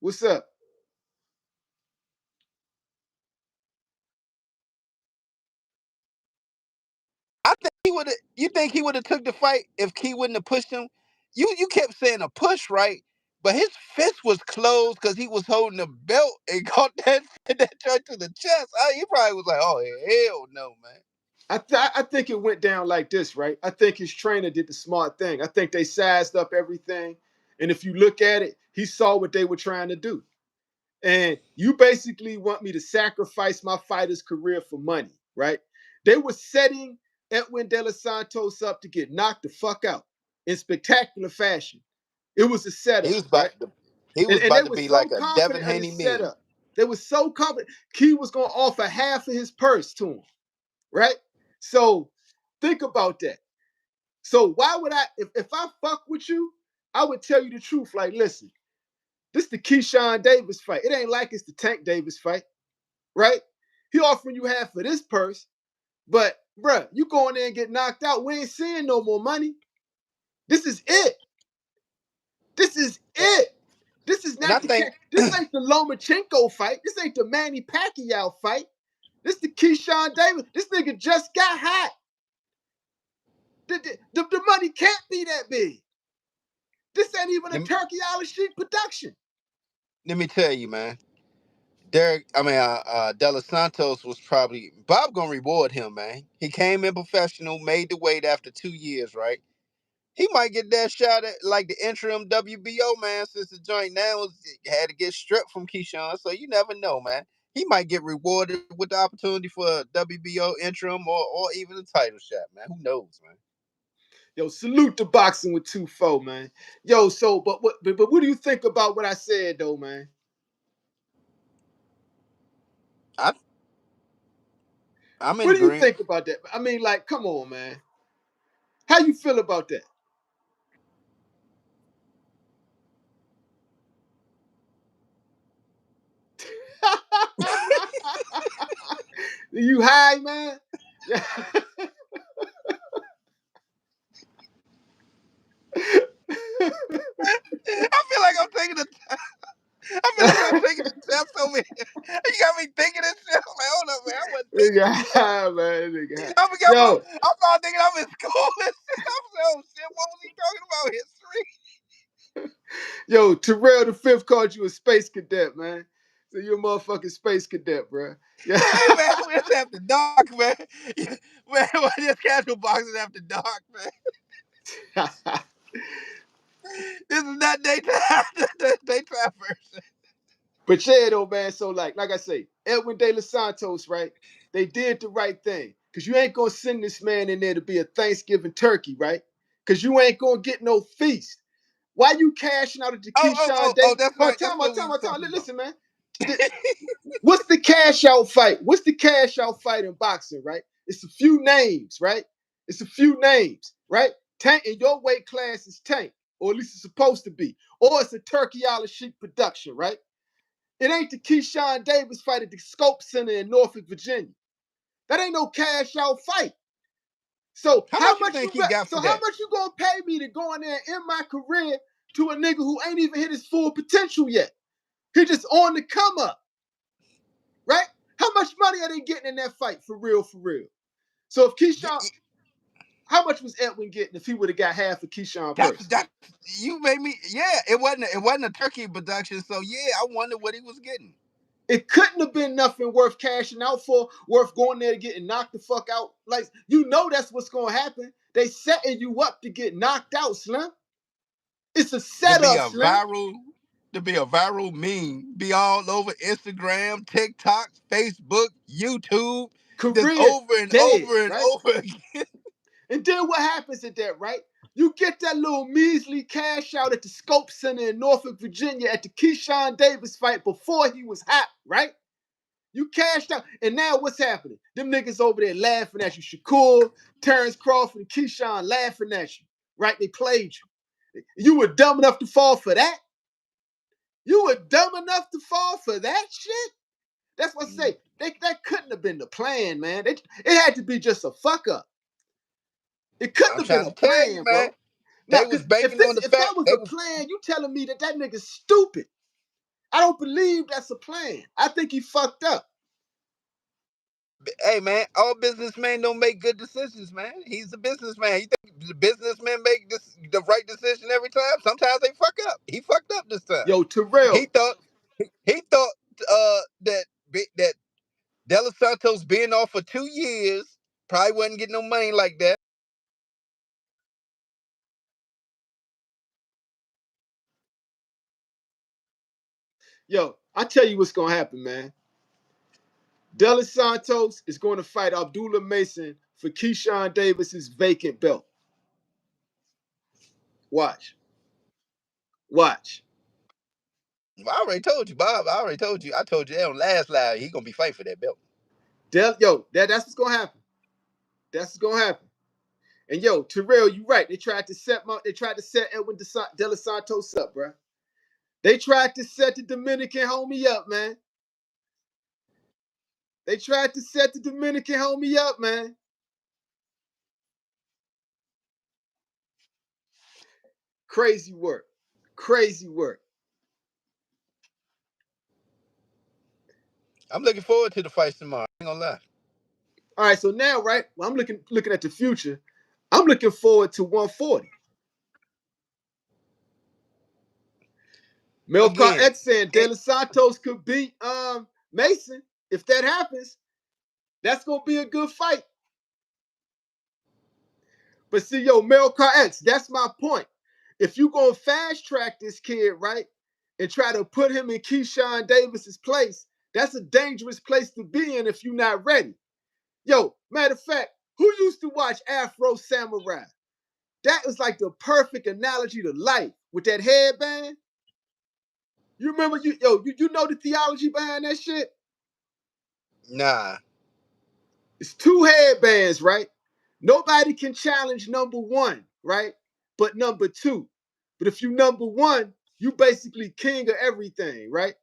Speaker 1: What's up?
Speaker 2: I think he would have. You think he would have took the fight if Key wouldn't have pushed him? You kept saying a push, right? But his fist was closed because he was holding the belt and caught that joint to the chest. He probably was like, "Oh hell no, man."
Speaker 1: I think it went down like this, right? I think his trainer did the smart thing. I think they sized up everything. And if you look at it, he saw what they were trying to do. And you basically want me to sacrifice my fighter's career for money, right? They were setting Edwin De Los Santos up to get knocked the fuck out in spectacular fashion. It was a
Speaker 2: He
Speaker 1: setup,
Speaker 2: was
Speaker 1: right?
Speaker 2: about to. He was
Speaker 1: And they
Speaker 2: about to
Speaker 1: were
Speaker 2: be
Speaker 1: so
Speaker 2: like a Devin
Speaker 1: confident of
Speaker 2: Haney
Speaker 1: his
Speaker 2: Mills.
Speaker 1: setup. They were so confident. Key was going to offer half of his purse to him, right? So think about that. So why would if I fuck with you, I would tell you the truth. Like, listen, this is the Keyshawn Davis fight. It ain't like it's the Tank Davis fight, right? He offering you half of this purse, but bruh, you go in there and get knocked out. We ain't seeing no more money. This is it. This is it. This is
Speaker 2: And I
Speaker 1: not
Speaker 2: think
Speaker 1: this ain't the Lomachenko fight. This ain't the Manny Pacquiao fight. This the Keyshawn Davis. This nigga just got hot. The money can't be that big. This ain't even a Turkey Island Sheik production.
Speaker 2: let me tell you, man. De Los Santos was probably Bob gonna reward him, man. He came in professional, made the weight after 2 years, right? He might get that shot at like the interim WBO, man, since the joint now had to get stripped from Keyshawn. So you never know, man. He might get rewarded with the opportunity for a WBO interim or even a title shot, man. Who knows, man?
Speaker 1: Yo, salute the boxing with 2-4, man. Yo, so but what do you think about what I said though, man?
Speaker 2: I I'm in
Speaker 1: What do you
Speaker 2: agreement.
Speaker 1: think about that? I mean, like, come on, man. How you feel about that? You high, man?
Speaker 2: I feel like I'm taking a I feel like I'm taking a test over here. You got me thinking this shit. I'm like, hold up, man. I wasn't thinking
Speaker 1: Nigga
Speaker 2: this shit.
Speaker 1: high, man. Nigga high.
Speaker 2: I forgot
Speaker 1: Yo,
Speaker 2: I started thinking I'm in school and shit. I was like, oh shit, what was he talking about? History?
Speaker 1: Terrell the Fifth called you a space cadet, man. So you're a motherfucking space cadet, bro. Yeah.
Speaker 2: Hey man, it's after dark, man. Man, just casual boxing after dark, man. This is not daytime. Daytime version.
Speaker 1: But yeah, though, man. So like I say, Edwin De Los Santos, right? They did the right thing. Because you ain't gonna send this man in there to be a Thanksgiving turkey, right? Because you ain't gonna get no feast. Why you cashing out at the Keyshawn
Speaker 2: Oh,
Speaker 1: Davis?
Speaker 2: that's
Speaker 1: Oh,
Speaker 2: right. That's
Speaker 1: time
Speaker 2: what
Speaker 1: out,
Speaker 2: we
Speaker 1: time
Speaker 2: was
Speaker 1: out, time out.
Speaker 2: talking about.
Speaker 1: Listen, man. What's the cash out fight? What's the cash out fight in boxing, right? It's a few names, right? It's a few names, right? Tank in your weight class is Tank, or at least it's supposed to be. Or it's a Turkey Island Sheik production, right? It ain't the Keyshawn Davis fight at the Scope Center in Norfolk, Virginia. That ain't no cash out fight. So
Speaker 2: How
Speaker 1: how
Speaker 2: much you
Speaker 1: much
Speaker 2: think
Speaker 1: you
Speaker 2: he got
Speaker 1: so
Speaker 2: for
Speaker 1: how
Speaker 2: that?
Speaker 1: much you gonna pay me to go in there and end my career to a nigga who ain't even hit his full potential yet? He just on the come up, right? How much money are they getting in that fight for real, for real? So if Keyshawn, how much was Edwin getting if he would have got half of Keyshawn purse?
Speaker 2: That you made me. Yeah, it wasn't a turkey production. So yeah, I wonder what he was getting.
Speaker 1: It couldn't have been nothing worth cashing out for, worth going there to getting knocked the fuck out. Like, you know that's what's gonna happen. They setting you up to get knocked out, Slim. It's a
Speaker 2: To be
Speaker 1: setup,
Speaker 2: a
Speaker 1: Slim.
Speaker 2: viral, to be a viral meme, be all over Instagram, TikTok, Facebook, YouTube, just
Speaker 1: Career
Speaker 2: over and
Speaker 1: dead,
Speaker 2: over and
Speaker 1: right?
Speaker 2: over again.
Speaker 1: And then what happens at that, right? You get that little measly cash out at the Scope Center in Norfolk, Virginia at the Keyshawn Davis fight before he was hot, right? You cashed out. And now what's happening? Them niggas over there laughing at you. Shakur, Terrence Crawford, and Keyshawn laughing at you, right? They played you. You were dumb enough to fall for that? You were dumb enough to fall for that shit? That's what I say. That couldn't have been the plan, man. It had to be just a fuck up. It couldn't
Speaker 2: I'm
Speaker 1: have been
Speaker 2: trying
Speaker 1: a
Speaker 2: to tell you,
Speaker 1: plan,
Speaker 2: man.
Speaker 1: bro. Now,
Speaker 2: They was
Speaker 1: because
Speaker 2: banking on the
Speaker 1: if that
Speaker 2: fact
Speaker 1: was
Speaker 2: they
Speaker 1: a
Speaker 2: was.
Speaker 1: plan, you telling me that nigga's stupid. I don't believe that's a plan. I think he fucked up.
Speaker 2: Hey man, all businessmen don't make good decisions, man. He's a businessman. You think the businessmen make the right decision every time? Sometimes they fuck up. He fucked up this time.
Speaker 1: Yo,
Speaker 2: He
Speaker 1: Terrell,
Speaker 2: thought he thought that De Los Santos being off for 2 years probably wasn't getting no money like that.
Speaker 1: yo, I tell you what's gonna happen, man. De Los Santos is going to fight Abdullah Mason for Keyshawn Davis's vacant belt. Watch, watch.
Speaker 2: I already told you, Bob. I already told you. I told you that on last live. He gonna be fighting for that belt.
Speaker 1: That's what's gonna happen. That's what's gonna happen. And yo, Terrell, you right. They tried to set Edwin De Los Santos up, bro. They tried to set the Dominican homie up, man. They tried to set the Dominican homie up, man. Crazy work. Crazy work.
Speaker 2: I'm looking forward to the fights tomorrow. I ain't gonna lie.
Speaker 1: All right, so now, right, well, I'm looking at the future. I'm looking forward to 140. Melcar
Speaker 2: Again,
Speaker 1: X saying De
Speaker 2: it,
Speaker 1: Los Santos could beat Mason. If that happens, that's gonna be a good fight. But see, yo, Melcar X, that's my point. If you gonna fast track this kid, right, and try to put him in Keyshawn Davis's place, that's a dangerous place to be in if you're not ready. Yo, matter of fact, who used to watch Afro Samurai? That was like the perfect analogy to life with that headband. You remember you know the theology behind that shit?
Speaker 2: nah,
Speaker 1: It's two headbands, right? Nobody can challenge number one, right? But number two. But if you number one, you basically king of everything, right?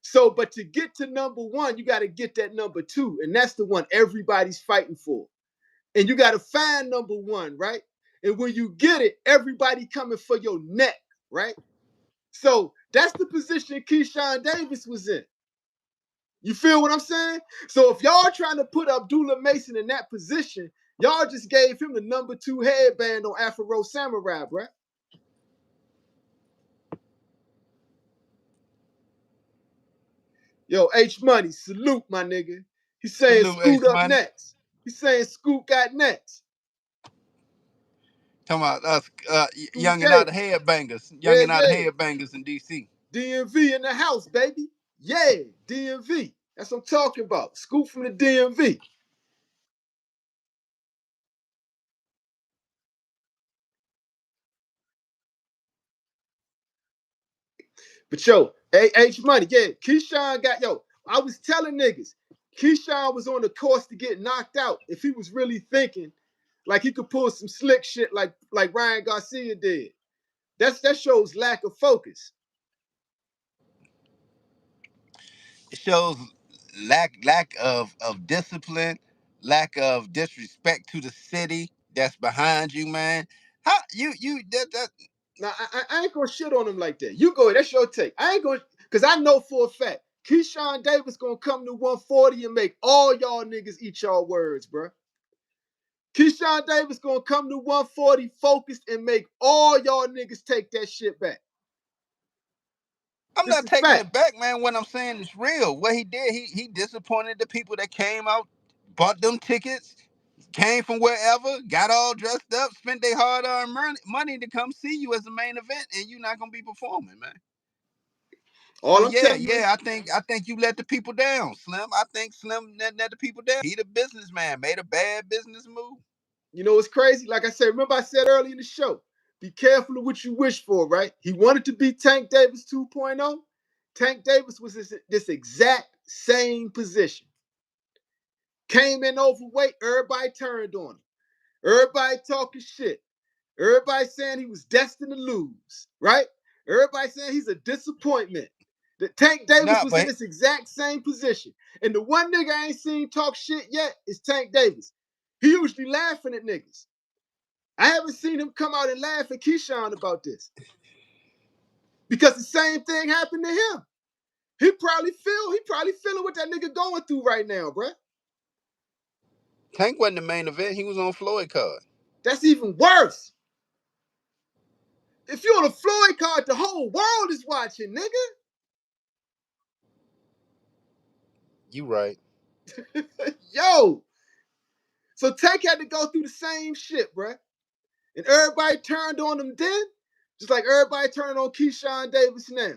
Speaker 1: So, but to get to number one, you got to get that number two. And that's the one everybody's fighting for. And you got to find number one, right? And when you get it, everybody coming for your neck, right? So that's the position Keyshawn Davis was in. You feel what I'm saying? So if y'all trying to put Abdullah Mason in that position, y'all just gave him the number two headband on Afro Samurai, bruh. Yo, H Money, salute my nigga. He's saying
Speaker 2: salute
Speaker 1: Scoot
Speaker 2: Ace
Speaker 1: up
Speaker 2: Money.
Speaker 1: next. He's saying Scoot got next.
Speaker 2: Talking about us,
Speaker 1: Scoot
Speaker 2: young and out
Speaker 1: Davis.
Speaker 2: of headbangers, young
Speaker 1: Yeah,
Speaker 2: and out of
Speaker 1: yeah.
Speaker 2: headbangers in DC.
Speaker 1: DMV in the house, baby. Yeah, DMV. That's what I'm talking about. Scoot from the DMV. But yo, H Money, yeah, Keyshawn got I was telling niggas, Keyshawn was on the course to get knocked out if he was really thinking like he could pull some slick shit like Ryan Garcia did. That shows lack of focus.
Speaker 2: It shows lack of discipline, lack of disrespect to the city that's behind you, man. How you that
Speaker 1: Now I ain't gonna shit on him like that. You go, that's your take. I ain't gonna, cause I know for a fact Keyshawn Davis gonna come to 140 and make all y'all niggas eat y'all words, bro. Keyshawn Davis gonna come to 140 focused and make all y'all niggas take that shit back.
Speaker 2: I'm
Speaker 1: This
Speaker 2: not
Speaker 1: is
Speaker 2: taking
Speaker 1: fact.
Speaker 2: it back, man. What I'm saying is real. What he did, he disappointed the people that came out, bought them tickets, came from wherever, got all dressed up, spent their hard-earned money to come see you as a main event, and you're not gonna be performing, man. So
Speaker 1: All I'm telling you is,
Speaker 2: I think you let the people down, Slim. I think Slim let the people down. He the businessman, made a bad business move.
Speaker 1: you know what's crazy? Like I said, remember I said earlier in the show, be careful of what you wish for, right? He wanted to be Tank Davis 2.0. Tank Davis was this exact same position. Came in overweight, everybody turned on him. Everybody talking shit. Everybody saying he was destined to lose, right? Everybody saying he's a disappointment. That Tank Davis
Speaker 2: Nah,
Speaker 1: was in
Speaker 2: but
Speaker 1: this exact same position. And the one nigga I ain't seen talk shit yet is Tank Davis. He usually laughing at niggas. I haven't seen him come out and laugh at Keyshawn about this. Because the same thing happened to him. He probably feeling what that nigga going through right now, bruh.
Speaker 2: Tank wasn't the main event. He was on Floyd card.
Speaker 1: That's even worse. If you're on a Floyd card, the whole world is watching, nigga.
Speaker 2: You right.
Speaker 1: Yo. So Tank had to go through the same shit, bruh. And everybody turned on him then, just like everybody turned on Keyshawn Davis now.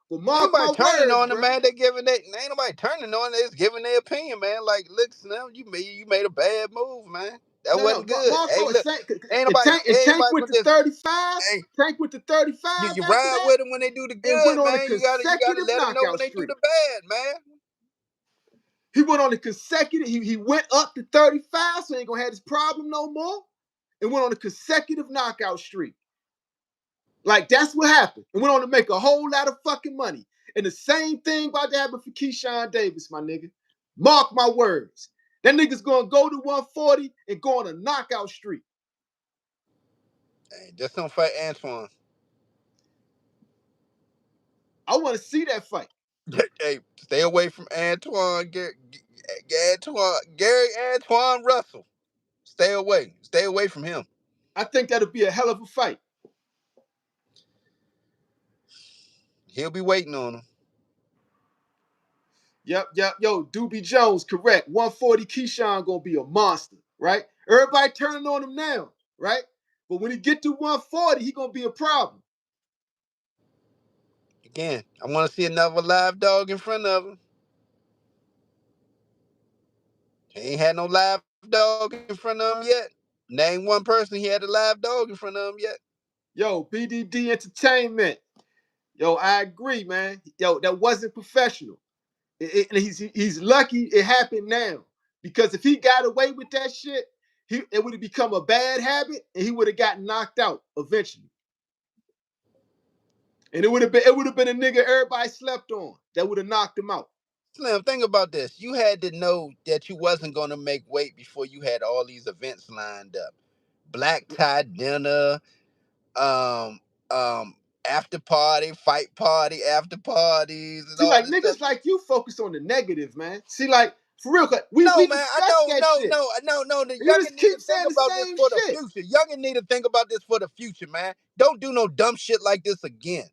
Speaker 1: But
Speaker 2: Ain't
Speaker 1: mark
Speaker 2: nobody
Speaker 1: my
Speaker 2: turning
Speaker 1: words,
Speaker 2: on them,
Speaker 1: bruh.
Speaker 2: man. They giving they ain't nobody turning on. They just giving their opinion, man. Like, look, Slim, you made a bad move, man. That
Speaker 1: No,
Speaker 2: wasn't good. Hey,
Speaker 1: Marco,
Speaker 2: look,
Speaker 1: and Tank
Speaker 2: ain't nobody
Speaker 1: with
Speaker 2: gonna
Speaker 1: the
Speaker 2: just
Speaker 1: 35.
Speaker 2: hey.
Speaker 1: Tank with the
Speaker 2: You
Speaker 1: 35 after
Speaker 2: ride
Speaker 1: that,
Speaker 2: with them when they do the
Speaker 1: and
Speaker 2: good,
Speaker 1: went on a
Speaker 2: man. You gotta
Speaker 1: consecutive
Speaker 2: let them know when
Speaker 1: knockout
Speaker 2: they do
Speaker 1: streak.
Speaker 2: the bad, man.
Speaker 1: He went on a consecutive. He went up to 35, so he ain't gonna have this problem no more. And went on a consecutive knockout streak. Like that's what happened. And went on to make a whole lot of fucking money. And the same thing about to happen for Keyshawn Davis, my nigga. Mark my words. That nigga's gonna go to 140 and go on a knockout streak.
Speaker 2: Hey, just don't fight Antoine.
Speaker 1: I want to see that fight.
Speaker 2: Hey, stay away from Gary Antoine Russell. Stay away. Stay away from him.
Speaker 1: I think that'll be a hell of a fight.
Speaker 2: He'll be waiting on him.
Speaker 1: Yep. Yo, Doobie Jones, correct. 140 Keyshawn gonna be a monster, right? Everybody turning on him now, right? But when he get to 140, he gonna be a problem.
Speaker 2: Again, I want to see another live dog in front of him. He ain't had no live dog in front of him yet. Name one person he had a live dog in front of him yet.
Speaker 1: Yo, BDD Entertainment. Yo, I agree, man. Yo, that wasn't professional. And he's lucky it happened now. Because if he got away with that shit, it would have become a bad habit and he would have gotten knocked out eventually. And it would have been a nigga everybody slept on that would have knocked him out.
Speaker 2: Slim, think about this. You had to know that you wasn't gonna make weight before you had all these events lined up. Black tie dinner, um, after party, fight party, after parties, and
Speaker 1: See,
Speaker 2: all
Speaker 1: like
Speaker 2: this stuff.
Speaker 1: niggas like you focus on the negative, man. See, like for real, we
Speaker 2: No, man, I
Speaker 1: discussed
Speaker 2: know,
Speaker 1: that shit.
Speaker 2: no. The
Speaker 1: And you
Speaker 2: youngin
Speaker 1: just
Speaker 2: need
Speaker 1: keep
Speaker 2: to think
Speaker 1: saying the
Speaker 2: about this
Speaker 1: same
Speaker 2: for the
Speaker 1: shit.
Speaker 2: future. Youngin need to think about this for the future, man. Don't do no dumb shit like this again.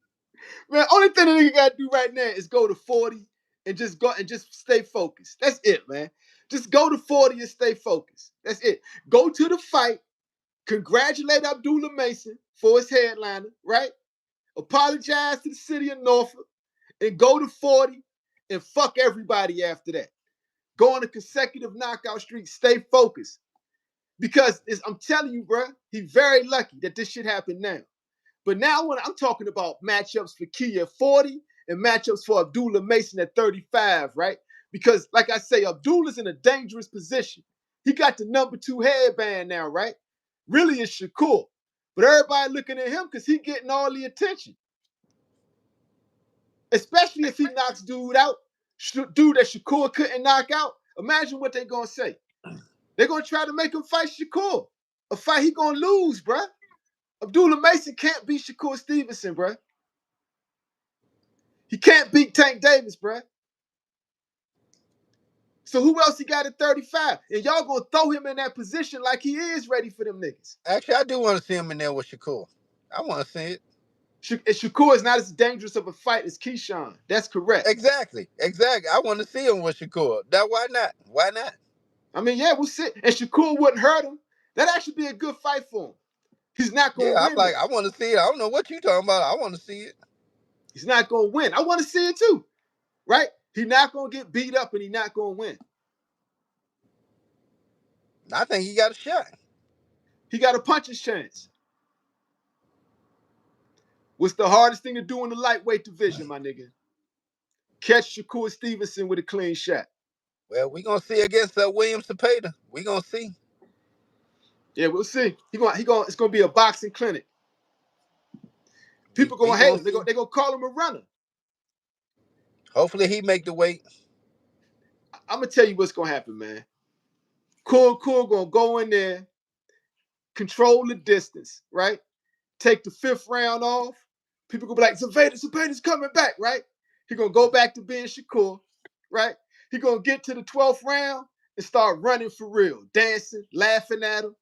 Speaker 1: Man, only thing that nigga gotta do right now is go to 40 and just stay focused. That's it, man. Just go to 40 and stay focused. That's it. Go to the fight. Congratulate Abdullah Mason for his headliner, right? Apologize to the city of Norfolk and go to 40 and fuck everybody after that. Go on a consecutive knockout streak. Stay focused. Because I'm telling you, bro, he's very lucky that this shit happened now. But now when I'm talking about matchups for Key at 40 and matchups for Abdullah Mason at 35, right? Because, like I say, Abdullah's in a dangerous position. He got the number 2 headband now, right? Really, it's Shakur. But everybody looking at him because he getting all the attention. Especially if he knocks dude out, dude that Shakur couldn't knock out. Imagine what they're going to say. They're going to try to make him fight Shakur. A fight he going to lose, bruh. Abdullah Mason can't beat Shakur Stevenson, bruh. He can't beat Tank Davis, bruh. So who else he got at 35? And y'all gonna throw him in that position like he is ready for them niggas.
Speaker 2: Actually, I do want to see him in there with Shakur. I want to see it.
Speaker 1: Shakur is not as dangerous of a fight as Keyshawn. That's correct.
Speaker 2: Exactly. I want to see him with Shakur. Now, why not? Why not?
Speaker 1: I mean, yeah, we'll see. And Shakur wouldn't hurt him. That'd actually be a good fight for him. He's not
Speaker 2: Yeah,
Speaker 1: gonna
Speaker 2: I'm
Speaker 1: win
Speaker 2: like,
Speaker 1: though.
Speaker 2: I want to see it. I don't know what you talking about. I want to see it.
Speaker 1: He's not gonna win. I want to see it too, right? He's not gonna get beat up and he's not gonna win.
Speaker 2: I think he got a shot.
Speaker 1: He got a puncher's chance. What's the hardest thing to do in the lightweight division, my nigga? Catch Shakur Stevenson with a clean shot.
Speaker 2: Well, we gonna see against William Cepeda. We gonna see.
Speaker 1: Yeah, we'll see. It's gonna be a boxing clinic. People
Speaker 2: We
Speaker 1: gonna hate
Speaker 2: gonna
Speaker 1: him.
Speaker 2: see.
Speaker 1: They're gonna call him a runner.
Speaker 2: Hopefully, he make the weight.
Speaker 1: I'm gonna tell you what's gonna happen, man. Cool gonna go in there, control the distance, right? Take the 5th round off. People gonna be like, Zevader's coming back, right? He gonna go back to being Shakur, right? He gonna get to the 12th round and start running for real, dancing, laughing at him.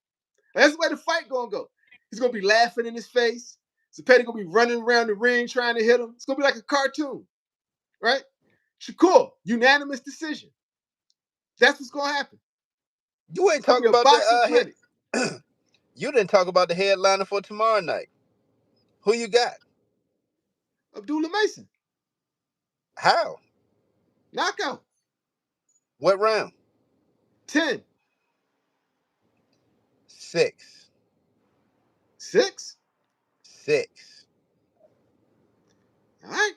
Speaker 1: That's the way the fight gonna go. He's gonna be laughing in his face. Zepeda gonna be running around the ring trying to hit him. It's gonna be like a cartoon, right? Shakur, unanimous decision. That's what's gonna happen.
Speaker 2: You ain't
Speaker 1: It's gonna
Speaker 2: talking
Speaker 1: be a
Speaker 2: about the
Speaker 1: boxing clinic.
Speaker 2: You didn't talk about the headliner for tomorrow night. Who you got?
Speaker 1: Abdullah Mason,
Speaker 2: How?
Speaker 1: knockout,
Speaker 2: What round?
Speaker 1: 10,
Speaker 2: 6.
Speaker 1: 6.
Speaker 2: 6.
Speaker 1: All right,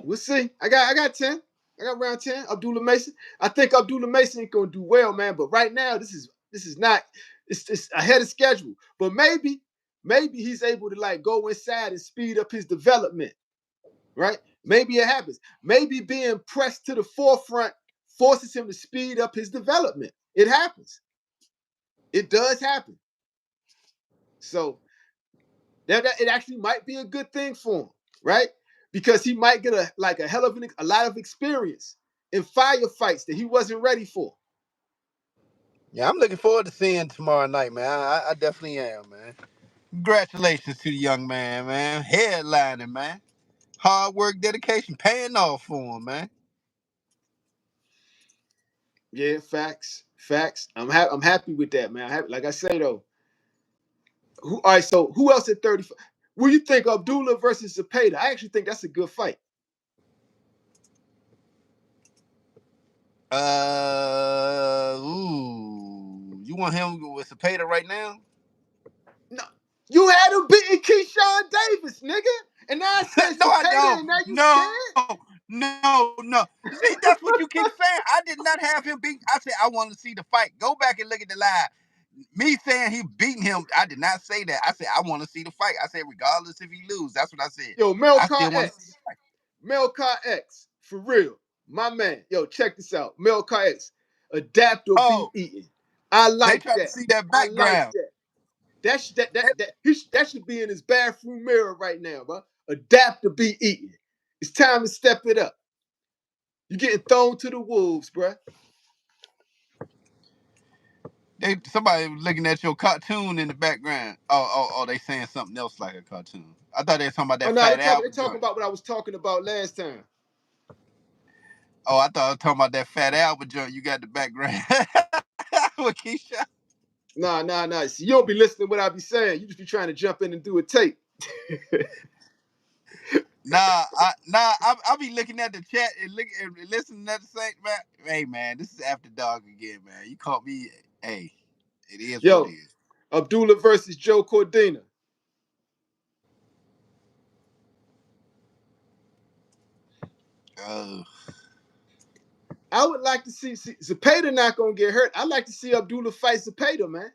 Speaker 1: we'll see. I got 10. I got round 10. Abdullah Mason. I think Abdullah Mason ain't gonna do well, man. But right now, this is not. It's ahead of schedule. But maybe he's able to like go inside and speed up his development. Right? Maybe it happens. Maybe being pressed to the forefront forces him to speed up his development. It happens. It does happen. So that it actually might be a good thing for him, right? Because he might get a lot of experience in firefights that he wasn't ready for.
Speaker 2: Yeah, I'm looking forward to seeing tomorrow night, man. I definitely am, man. Congratulations to the young man, man. Headlining, man. Hard work, dedication, paying off for him, man.
Speaker 1: Yeah, facts. I'm happy with that, man. Like I say though. All right, so who else at 35? What do you think Abdullah versus Zepeda? I actually think that's a good fight.
Speaker 2: You want him with Cepeda right now?
Speaker 1: No, you had him beating Keyshawn Davis, nigga. And now I said
Speaker 2: No, I
Speaker 1: Zepeda,
Speaker 2: don't.
Speaker 1: and now you
Speaker 2: No,
Speaker 1: scared?
Speaker 2: no. See, that's what you keep saying. I did not have him beat. I said I want to see the fight. Go back and look at the live. Me saying he beating him, I did not say that. I said I want to see the fight. I said regardless if he lose, that's what I said.
Speaker 1: Yo,
Speaker 2: I
Speaker 1: Melcar
Speaker 2: still want to see the
Speaker 1: X.
Speaker 2: fight.
Speaker 1: Melcar X. For real. My man. Yo, check this out. Melcar X. Adapt or be
Speaker 2: Oh,
Speaker 1: eaten. I
Speaker 2: they
Speaker 1: like
Speaker 2: tried to
Speaker 1: that.
Speaker 2: see that
Speaker 1: I like
Speaker 2: background.
Speaker 1: that. That should be in his bathroom mirror right now, bro. Adapt or be eaten. It's time to step it up. You're getting thrown to the wolves, bro.
Speaker 2: Somebody looking at your cartoon in the background. Oh, they saying something else like a cartoon. I thought they were talking about
Speaker 1: Oh
Speaker 2: that
Speaker 1: no,
Speaker 2: Fat
Speaker 1: they're
Speaker 2: Albert
Speaker 1: talking
Speaker 2: joint.
Speaker 1: about what I was talking about last time.
Speaker 2: Oh, I thought I was talking about that Fat Albert joint. You got the background with Keyshawn.
Speaker 1: Nah. See, you don't be listening to what I be saying. You just be trying to jump in and do a tape.
Speaker 2: I be looking at the chat and listening to the same man. Hey man, this is after dark again, man. You caught me. Hey, it is what it
Speaker 1: Yo,
Speaker 2: is.
Speaker 1: Abdullah versus Joe Cordina.
Speaker 2: Oh.
Speaker 1: I would like to see Zepeda not gonna get hurt. I'd like to see Abdullah fight Zepeda, man.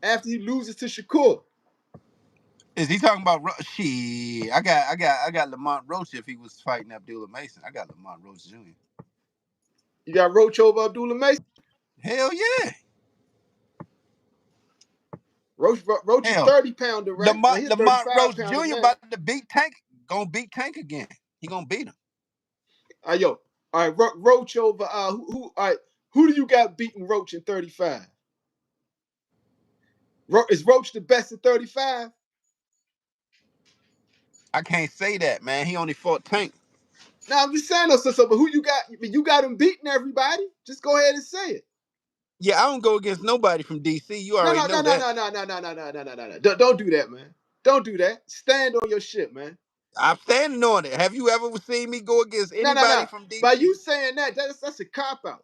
Speaker 1: After he loses to Shakur.
Speaker 2: Is he talking about shit? I got Lamont Roach if he was fighting Abdullah Mason. I got Lamont Roach Jr.
Speaker 1: You got Roach over Abdullah Mason?
Speaker 2: Hell yeah.
Speaker 1: Roach is
Speaker 2: Hell.
Speaker 1: 30-pounder, right? Now he's
Speaker 2: Lamont
Speaker 1: 35
Speaker 2: Roach
Speaker 1: pounder
Speaker 2: Jr.
Speaker 1: now.
Speaker 2: about to beat Tank. Gonna beat Tank again. He gonna beat him.
Speaker 1: Yo. All right, Roach over who all right, who do you got beating Roach in 35? Is Roach the best at 35?
Speaker 2: I can't say that, man. He only fought Tank.
Speaker 1: Now I'm just saying so, but who you got? You got him beating everybody. Just go ahead and say it.
Speaker 2: Yeah, I don't go against nobody from DC. You
Speaker 1: No,
Speaker 2: already
Speaker 1: no, no,
Speaker 2: know
Speaker 1: no,
Speaker 2: that.
Speaker 1: no, no, no, no, no, no, no, no, no. Don't do that, man. Don't do that. Stand on your shit, man.
Speaker 2: I'm standing on it. Have you ever seen me go against
Speaker 1: No, no,
Speaker 2: anybody
Speaker 1: no.
Speaker 2: from
Speaker 1: By
Speaker 2: DC?
Speaker 1: you saying that's a cop out.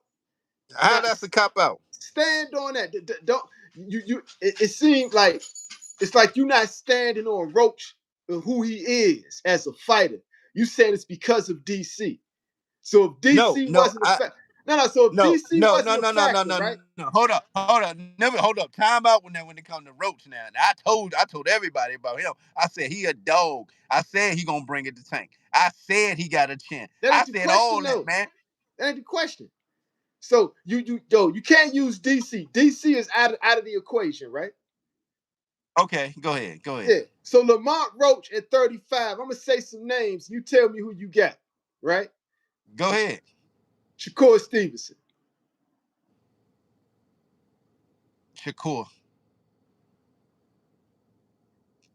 Speaker 2: How
Speaker 1: Now
Speaker 2: that's a cop out?
Speaker 1: stand on that. Don't you? It seems like it's like you're not standing on Roach and who he is as a fighter. You said it's because of DC. So if
Speaker 2: No,
Speaker 1: DC
Speaker 2: no,
Speaker 1: wasn't a factor, no. So if
Speaker 2: no,
Speaker 1: DC
Speaker 2: no, no,
Speaker 1: wasn't a
Speaker 2: no, no, no,
Speaker 1: factor,
Speaker 2: no,
Speaker 1: right?
Speaker 2: no. Hold up. Never hold up. Time out when it comes to Roach now. And I told everybody about him. I said he a dog. I said he gonna bring it to Tank. I said he got a chin.
Speaker 1: That
Speaker 2: I
Speaker 1: ain't the
Speaker 2: said all
Speaker 1: question,
Speaker 2: that,
Speaker 1: though.
Speaker 2: man.
Speaker 1: That ain't the question. So you can't use DC. DC is out of the equation, right?
Speaker 2: Okay, go ahead. Go ahead.
Speaker 1: Yeah. So Lamont Roach at 35. I'm gonna say some names. You tell me who you got, right?
Speaker 2: Go ahead.
Speaker 1: Shakur Stevenson,
Speaker 2: Shakur.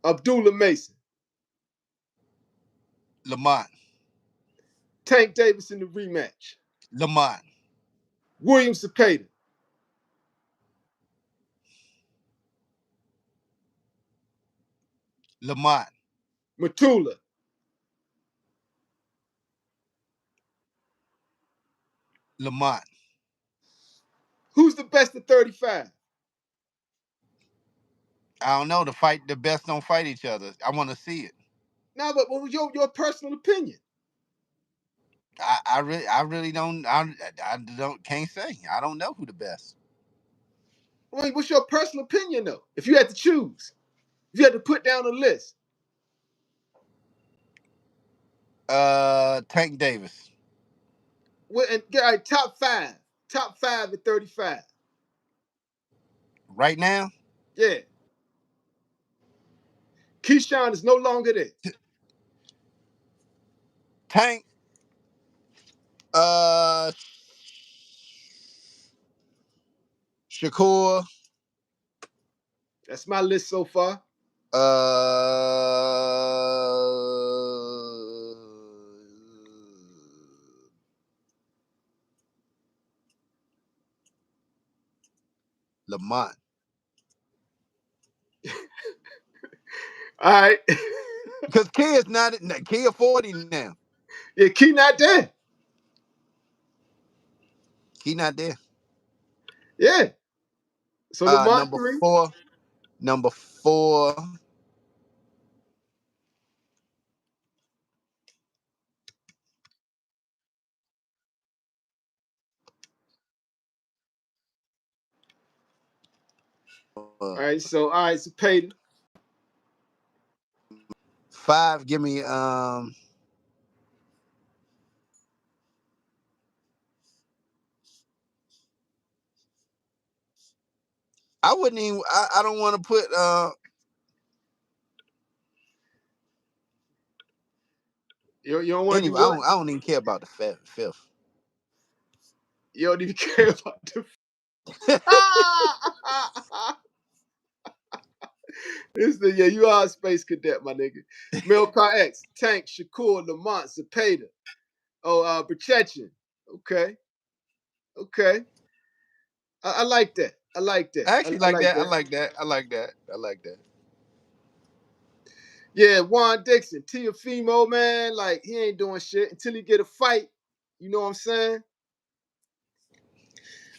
Speaker 1: Abdullah Mason,
Speaker 2: Lamont.
Speaker 1: Tank Davis in the rematch,
Speaker 2: Lamont.
Speaker 1: William Zepeda,
Speaker 2: Lamont.
Speaker 1: Matula,
Speaker 2: Lamont.
Speaker 1: who's the best at 35?
Speaker 2: I don't know. The best don't fight each other. I want to see it.
Speaker 1: Now, but what was your personal opinion?
Speaker 2: I really don't. I don't. Can't say. I don't know who the best.
Speaker 1: Wait, what's your personal opinion though? If you had to choose, if you had to put down a list,
Speaker 2: Tank Davis.
Speaker 1: and all right, top five at 35.
Speaker 2: Right now,
Speaker 1: Yeah, Keyshawn is no longer there.
Speaker 2: Tank. Uh, Shakur.
Speaker 1: That's my list so far.
Speaker 2: Uh, Lamont.
Speaker 1: All right.
Speaker 2: Because Kid's not. Kid 40 now.
Speaker 1: Yeah, Key not there.
Speaker 2: He not there.
Speaker 1: Yeah. So Lamont
Speaker 2: Number
Speaker 1: 3.
Speaker 2: four. Number four.
Speaker 1: All right, so Peyton.
Speaker 2: 5. Give me I wouldn't even. I don't want to put.
Speaker 1: You don't want to do
Speaker 2: Anyway,
Speaker 1: what?
Speaker 2: I don't even care about the fifth.
Speaker 1: You don't even care about the. You are a space cadet, my nigga. Melcar X, Tank, Shakur, Lamont, Zepeda. Oh, Berchetchin. Okay. Okay. I like that. I like that.
Speaker 2: I actually
Speaker 1: I
Speaker 2: like
Speaker 1: like
Speaker 2: that. I
Speaker 1: that.
Speaker 2: like that. I like that. I like that.
Speaker 1: Yeah, Juan Dixon, Tiafimo, man, like he ain't doing shit until he get a fight. You know what I'm saying?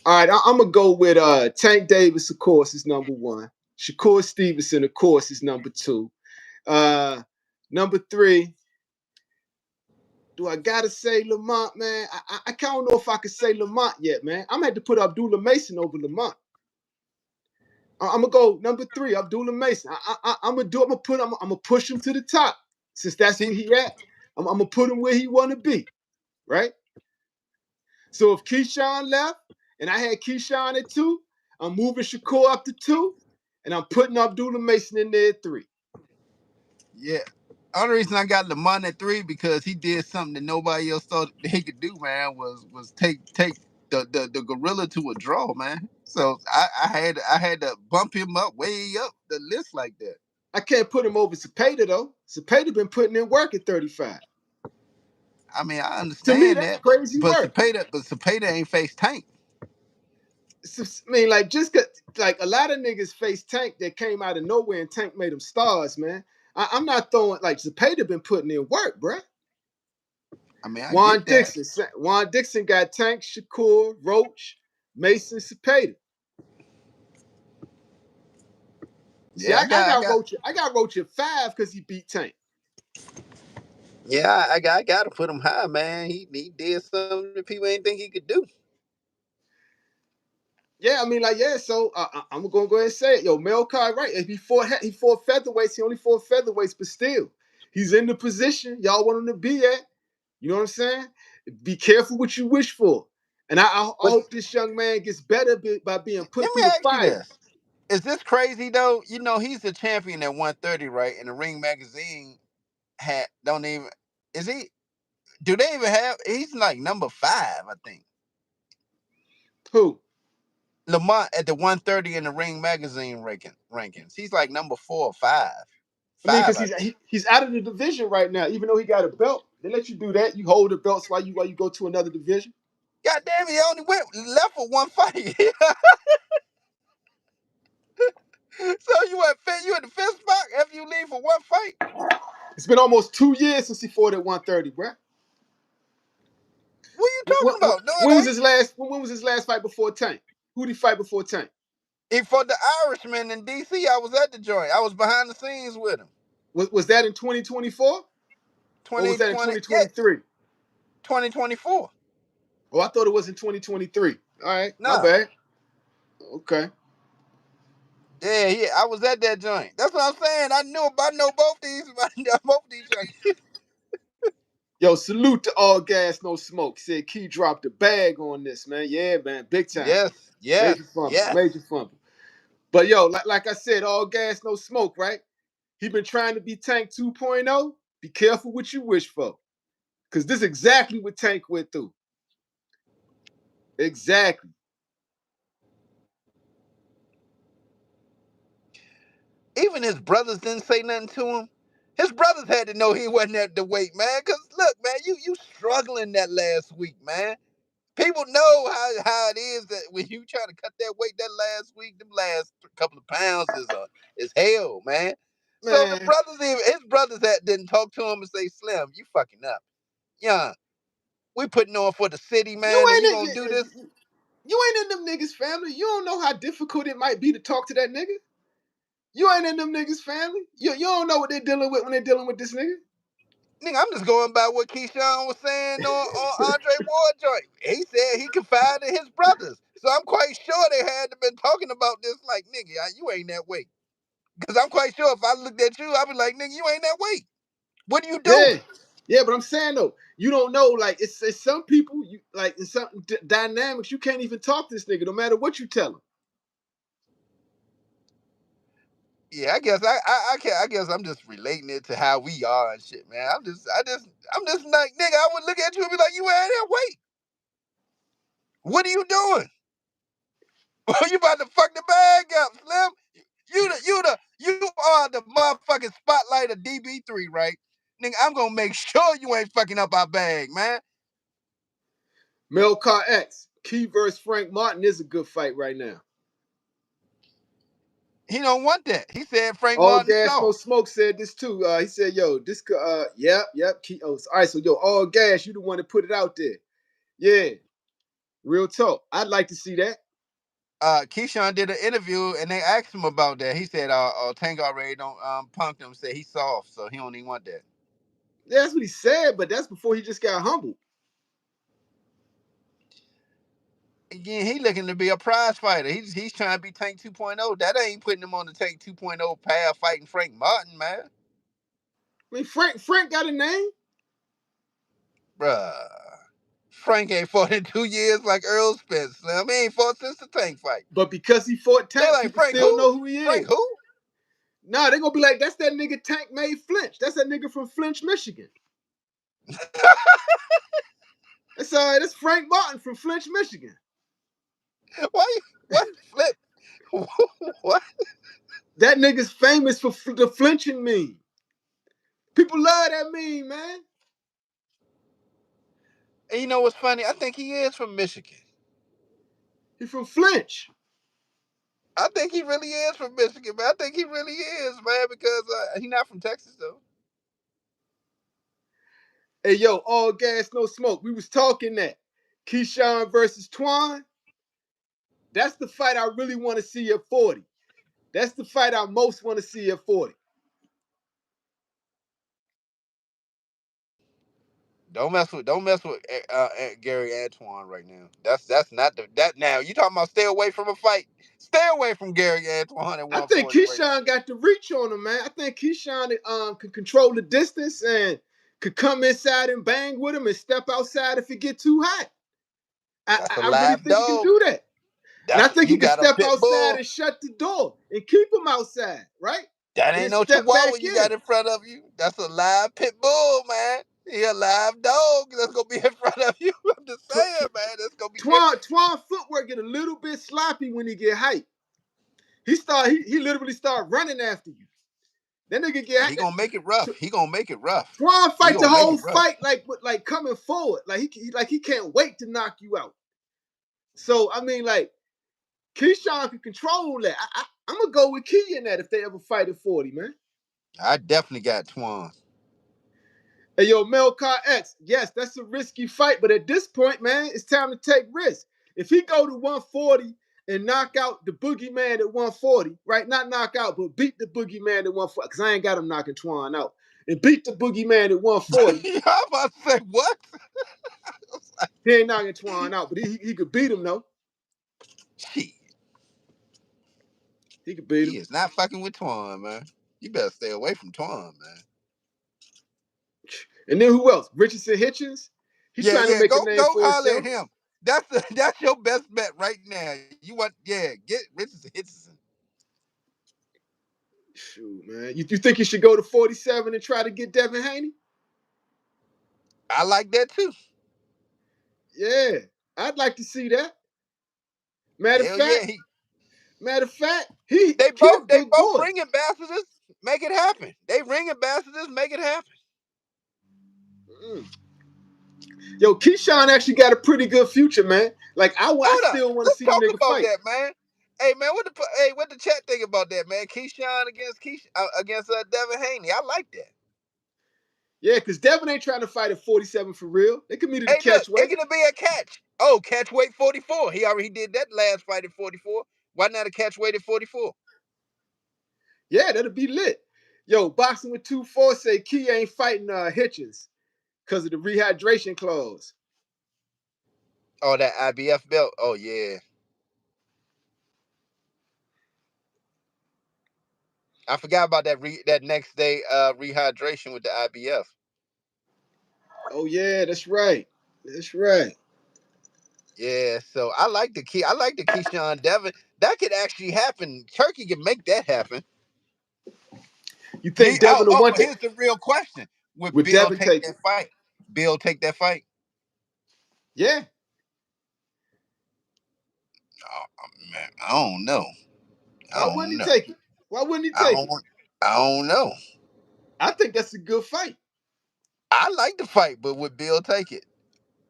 Speaker 1: All right, I'm gonna go with Tank Davis, of course, is number one. Shakur Stevenson, of course, is number two. Number 3. Do I gotta say Lamont, man? I don't know if I could say Lamont yet, man. I'm gonna have to put Abdullah Mason over Lamont. I'm gonna go number 3, Abdullah Mason. I'm gonna push him to the top since that's
Speaker 2: See,
Speaker 1: where he at. I'm gonna put him where he want to be, right? So if Keyshawn left and I had Keyshawn at 2, I'm moving Shakur up to 2, and I'm putting Abdullah Mason in there at 3.
Speaker 2: yeah. Only reason I got Lamont at 3 because he did something that nobody else thought he could do, man. Was take the gorilla to a draw, man. So I had to bump him up way up the list like that.
Speaker 1: I can't put him over Cepeda though. Cepeda been putting in work at 35.
Speaker 2: I mean, I
Speaker 1: To me,
Speaker 2: understand
Speaker 1: that's
Speaker 2: that,
Speaker 1: crazy work.
Speaker 2: But Cepeda ain't faced Tank.
Speaker 1: I mean, like just like a lot of niggas face Tank that came out of nowhere and Tank made them stars, man. I'm not throwing like Cepeda been putting in work, bruh.
Speaker 2: I mean, I
Speaker 1: Juan
Speaker 2: get that.
Speaker 1: Dixon got Tank, Shakur, Roach, Mason, Cepeda. See,
Speaker 2: Yeah,
Speaker 1: I got Roach at 5 because he beat Tank.
Speaker 2: Yeah, I got to put him high, man. He did something that people ain't think he could do.
Speaker 1: Yeah, I mean, like, yeah. So I'm gonna go ahead and say it, yo. Melkai, right? If he fought featherweights, he only fought featherweights, but still, he's in the position y'all want him to be at. You know what I'm saying? Be careful what you wish for. And I
Speaker 2: But
Speaker 1: hope this young man gets better by being
Speaker 2: let
Speaker 1: put
Speaker 2: me
Speaker 1: through the
Speaker 2: ask you
Speaker 1: fire.
Speaker 2: this: is this crazy though? You know, he's the champion at 130, right? And the Ring magazine don't even is he? Do they even have? He's like number 5, I think.
Speaker 1: Who?
Speaker 2: Lamont at the 130 in the Ring magazine rankings. He's like number 4 or 5.
Speaker 1: I mean,
Speaker 2: 5,
Speaker 1: because
Speaker 2: I think.
Speaker 1: he's out of the division right now. Even though he got a belt, they let you do that. You hold the belts while you go to another division.
Speaker 2: God damn, he only went left for one fight. So you at the 5th spot after you leave for one fight?
Speaker 1: It's been almost 2 years since he fought at 130, bruh.
Speaker 2: What are you talking about? No,
Speaker 1: When
Speaker 2: it
Speaker 1: was
Speaker 2: ain't.
Speaker 1: his last? When was his last fight before Tank? Who did he fight before Tank?
Speaker 2: He fought the Irishman in DC. I was at the joint. I was behind the scenes with him.
Speaker 1: Was that in 2024 or was that in
Speaker 2: 2020, yeah,
Speaker 1: 2023?
Speaker 2: 2024.
Speaker 1: Oh, I thought it was in 2023. All right, my
Speaker 2: Nah.
Speaker 1: bad. Okay.
Speaker 2: Yeah, yeah. I was at that joint. That's what I'm saying. I know both these. I know both these joints.
Speaker 1: Yo, salute to All Gas No Smoke. Said Key dropped a bag on this, man. Yeah, man, big time.
Speaker 2: Yes, yes,
Speaker 1: Major fumble,
Speaker 2: yes.
Speaker 1: major fumble. But yo, like I said, All Gas No Smoke, right? He been trying to be Tank 2.0. Be careful what you wish for, because this is exactly what Tank went through. Exactly.
Speaker 2: Even his brothers didn't say nothing to him. His brothers had to know he wasn't at the weight, man. Cause look, man, you struggling that last week, man. People know how it is that when you try to cut that weight that last week, them last couple of pounds is hell, man. So the
Speaker 1: Man,
Speaker 2: brothers, even his brothers that didn't talk to him and say, Slim, you fucking up. Yeah, we putting on for the city,
Speaker 1: you
Speaker 2: man, and you
Speaker 1: ain't
Speaker 2: gonna do this?
Speaker 1: in them niggas' family. You don't know how difficult it might be to talk to that nigga. You ain't in them niggas' family. You don't know what they're dealing with when they're dealing with this nigga.
Speaker 2: Nigga, I'm just going by what Keyshawn was saying on Andre Ward joint. He said he confided in his brothers. So I'm quite sure they had to been talking about this like, nigga, you ain't that weight. Because I'm quite sure if I looked at you, I'd be like, nigga, you ain't that weight. What are you
Speaker 1: Yeah,
Speaker 2: doing?
Speaker 1: yeah, but I'm saying though, you don't know. Like it's some people, you like in some dynamics, you can't even talk to this nigga no matter what you tell him.
Speaker 2: Yeah, I guess I'm just relating it to how we are and shit, man. I'm just like, nigga, I would look at you and be like, you ain't that weight. What are you doing? You about to fuck the bag up, Slim. You are the motherfucking spotlight of DB3, right? Nigga, I'm gonna make sure you ain't fucking up our bag, man.
Speaker 1: Melcar X, Key versus Frank Martin is a good fight right now.
Speaker 2: He don't want that. He said Frank
Speaker 1: All
Speaker 2: Martin
Speaker 1: Gas No
Speaker 2: soft.
Speaker 1: Smoke said this too. He said, "Yo, this yep. Key, all right, so yo, All Gas, you the one that put it out there. Yeah, real talk. I'd like to see that.
Speaker 2: Keyshawn did an interview and they asked him about that. He said, Tank already don't punked him. Said he's soft, so he don't even want that.
Speaker 1: Yeah, that's what he said, but that's before he just got humbled.
Speaker 2: Again, he looking to be a prize fighter. He's trying to be Tank 2.0. That ain't putting him on the Tank 2.0 path fighting Frank Martin, man.
Speaker 1: I mean, Frank got a name,
Speaker 2: Bruh. Frank ain't fought in 2 years like Earl Spence. Slim. He ain't fought since the Tank fight.
Speaker 1: but because he fought
Speaker 2: They
Speaker 1: Tank,
Speaker 2: like,
Speaker 1: people
Speaker 2: Frank
Speaker 1: still
Speaker 2: who?
Speaker 1: know who he
Speaker 2: Frank
Speaker 1: is.
Speaker 2: who?
Speaker 1: Nah, they gonna be like, that's that nigga Tank made Flinch. That's that nigga from Flinch, Michigan. That's Frank Martin from Flinch, Michigan.
Speaker 2: Why you, what? Flip. What?
Speaker 1: That nigga's famous for the flinching meme. People love that meme, man.
Speaker 2: And you know what's funny? I think he is from Michigan.
Speaker 1: He from Flinch.
Speaker 2: I think he really is from Michigan, man. I think he really is, man, because he not from Texas, though.
Speaker 1: Hey, yo, all gas, no smoke. We was talking that. Keyshawn versus Twan. That's the fight I really want to see at 40. That's the fight I most want to see at 40.
Speaker 2: Don't mess with Gary Antoine right now. That's not that now. You talking about stay away from a fight? Stay away from Gary Antoine at
Speaker 1: I think
Speaker 2: 140 right now.
Speaker 1: Keyshawn got the reach on him, man. I think Keyshawn could control the distance and could come inside and bang with him and step outside if it get too hot.
Speaker 2: That's a
Speaker 1: I really
Speaker 2: live
Speaker 1: think he can
Speaker 2: dog.
Speaker 1: do that. And I think he
Speaker 2: You
Speaker 1: can
Speaker 2: got a
Speaker 1: step
Speaker 2: pit
Speaker 1: outside
Speaker 2: bull.
Speaker 1: and shut the door and keep him outside, right?
Speaker 2: That
Speaker 1: And then
Speaker 2: ain't no
Speaker 1: step
Speaker 2: chihuahua
Speaker 1: back
Speaker 2: you
Speaker 1: in.
Speaker 2: got in front of you. That's a live pit bull, man. He a live dog that's gonna be in front of you. I'm just saying, man, that's gonna be different.
Speaker 1: Twan footwork get a little bit sloppy when he get hyped. He literally start running after you. That nigga
Speaker 2: And he
Speaker 1: get
Speaker 2: gonna make it rough. He gonna make it rough.
Speaker 1: Twan
Speaker 2: He
Speaker 1: fight the
Speaker 2: gonna make
Speaker 1: whole
Speaker 2: it rough.
Speaker 1: fight like coming forward, like he can't wait to knock you out. So I mean, like Keyshawn can control that. I'm gonna go with Key in that if they ever fight at 40, man.
Speaker 2: I definitely got Twan.
Speaker 1: Hey, yo, Melcar X, yes, that's a risky fight, but at this point, man, it's time to take risks. If he go to 140 and knock out the boogeyman at 140, right? Not knock out, but beat the boogeyman at 140, because I ain't got him knocking Twan out. And beat the boogeyman at 140.
Speaker 2: I'm about to say what?
Speaker 1: He ain't knocking Twan out, but he could beat him, though.
Speaker 2: Shit.
Speaker 1: He could beat
Speaker 2: He
Speaker 1: him.
Speaker 2: is not fucking with Twan, man. You better stay away from Twan, man.
Speaker 1: And then who else? Richardson Hitchens. He
Speaker 2: Yeah,
Speaker 1: trying to
Speaker 2: yeah.
Speaker 1: make a
Speaker 2: Go
Speaker 1: name
Speaker 2: go
Speaker 1: for
Speaker 2: holler at
Speaker 1: himself.
Speaker 2: him. That's your best bet right now. You want get Richardson.
Speaker 1: Shoot, man. You think he should go to 47 and try to get Devin Haney?
Speaker 2: I like that too.
Speaker 1: Yeah, I'd like to see that. Matter of
Speaker 2: Hell yeah.
Speaker 1: fact, he a
Speaker 2: They
Speaker 1: big
Speaker 2: both
Speaker 1: boy.
Speaker 2: ring ambassadors. Make it happen. They ring ambassadors. Make it happen.
Speaker 1: Mm. Yo, Keyshawn actually got a pretty good future, man. Like I
Speaker 2: Hold up.
Speaker 1: still want to
Speaker 2: Let's
Speaker 1: see the
Speaker 2: talk
Speaker 1: nigga
Speaker 2: about
Speaker 1: fight.
Speaker 2: that, man. Hey man, what the chat think about that, man? Keyshawn against Devin Haney. I like that.
Speaker 1: Yeah, because Devin ain't trying to fight at 47 for real. They could meet at the
Speaker 2: Hey, look,
Speaker 1: catch
Speaker 2: it
Speaker 1: weight.
Speaker 2: could be a catch. Oh, catch weight 44. He already did that last fight at 44. Why not a catch weight at 44?
Speaker 1: Yeah, that'll be lit. Yo, boxing with 2-4 say Key ain't fighting Hitchens because of the rehydration clause.
Speaker 2: Oh, that IBF belt. Oh yeah. I forgot about that next day rehydration with the IBF.
Speaker 1: Oh yeah, that's right. That's right.
Speaker 2: Yeah, so I like the Keyshawn Devin. That could actually happen. Turkey can make that happen.
Speaker 1: You think Devin will want
Speaker 2: But
Speaker 1: that?
Speaker 2: here's the real question: Would
Speaker 1: Would
Speaker 2: Bill
Speaker 1: Devin
Speaker 2: take
Speaker 1: take
Speaker 2: that
Speaker 1: it?
Speaker 2: fight? Bill take that fight?
Speaker 1: Yeah.
Speaker 2: Oh, man, I don't know. I
Speaker 1: Why wouldn't
Speaker 2: don't
Speaker 1: he
Speaker 2: know.
Speaker 1: take it? Why wouldn't he
Speaker 2: I
Speaker 1: take it?
Speaker 2: don't. I don't know.
Speaker 1: I think that's a good fight.
Speaker 2: I like the fight, but would Bill take it?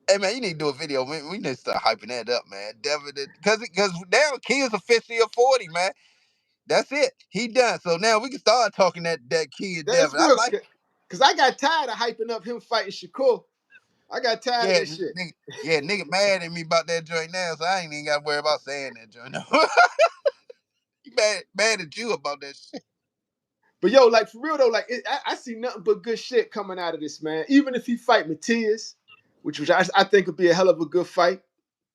Speaker 2: Hey man, you need to do a video. We need to start hyping that up, man. Devin, because now Key is officially a 40, man. That's it. He done. So now we can start talking that Key and
Speaker 1: That's
Speaker 2: Devin. I
Speaker 1: real.
Speaker 2: like.
Speaker 1: Because I got tired of hyping up him fighting Shakur. I got tired of
Speaker 2: Yeah,
Speaker 1: that shit.
Speaker 2: nigga mad at me about that joint now, so I ain't even got to worry about saying that joint. No. He mad at you about that shit.
Speaker 1: But yo, like for real though, like I see nothing but good shit coming out of this, man. Even if he fight Matias, which I think would be a hell of a good fight.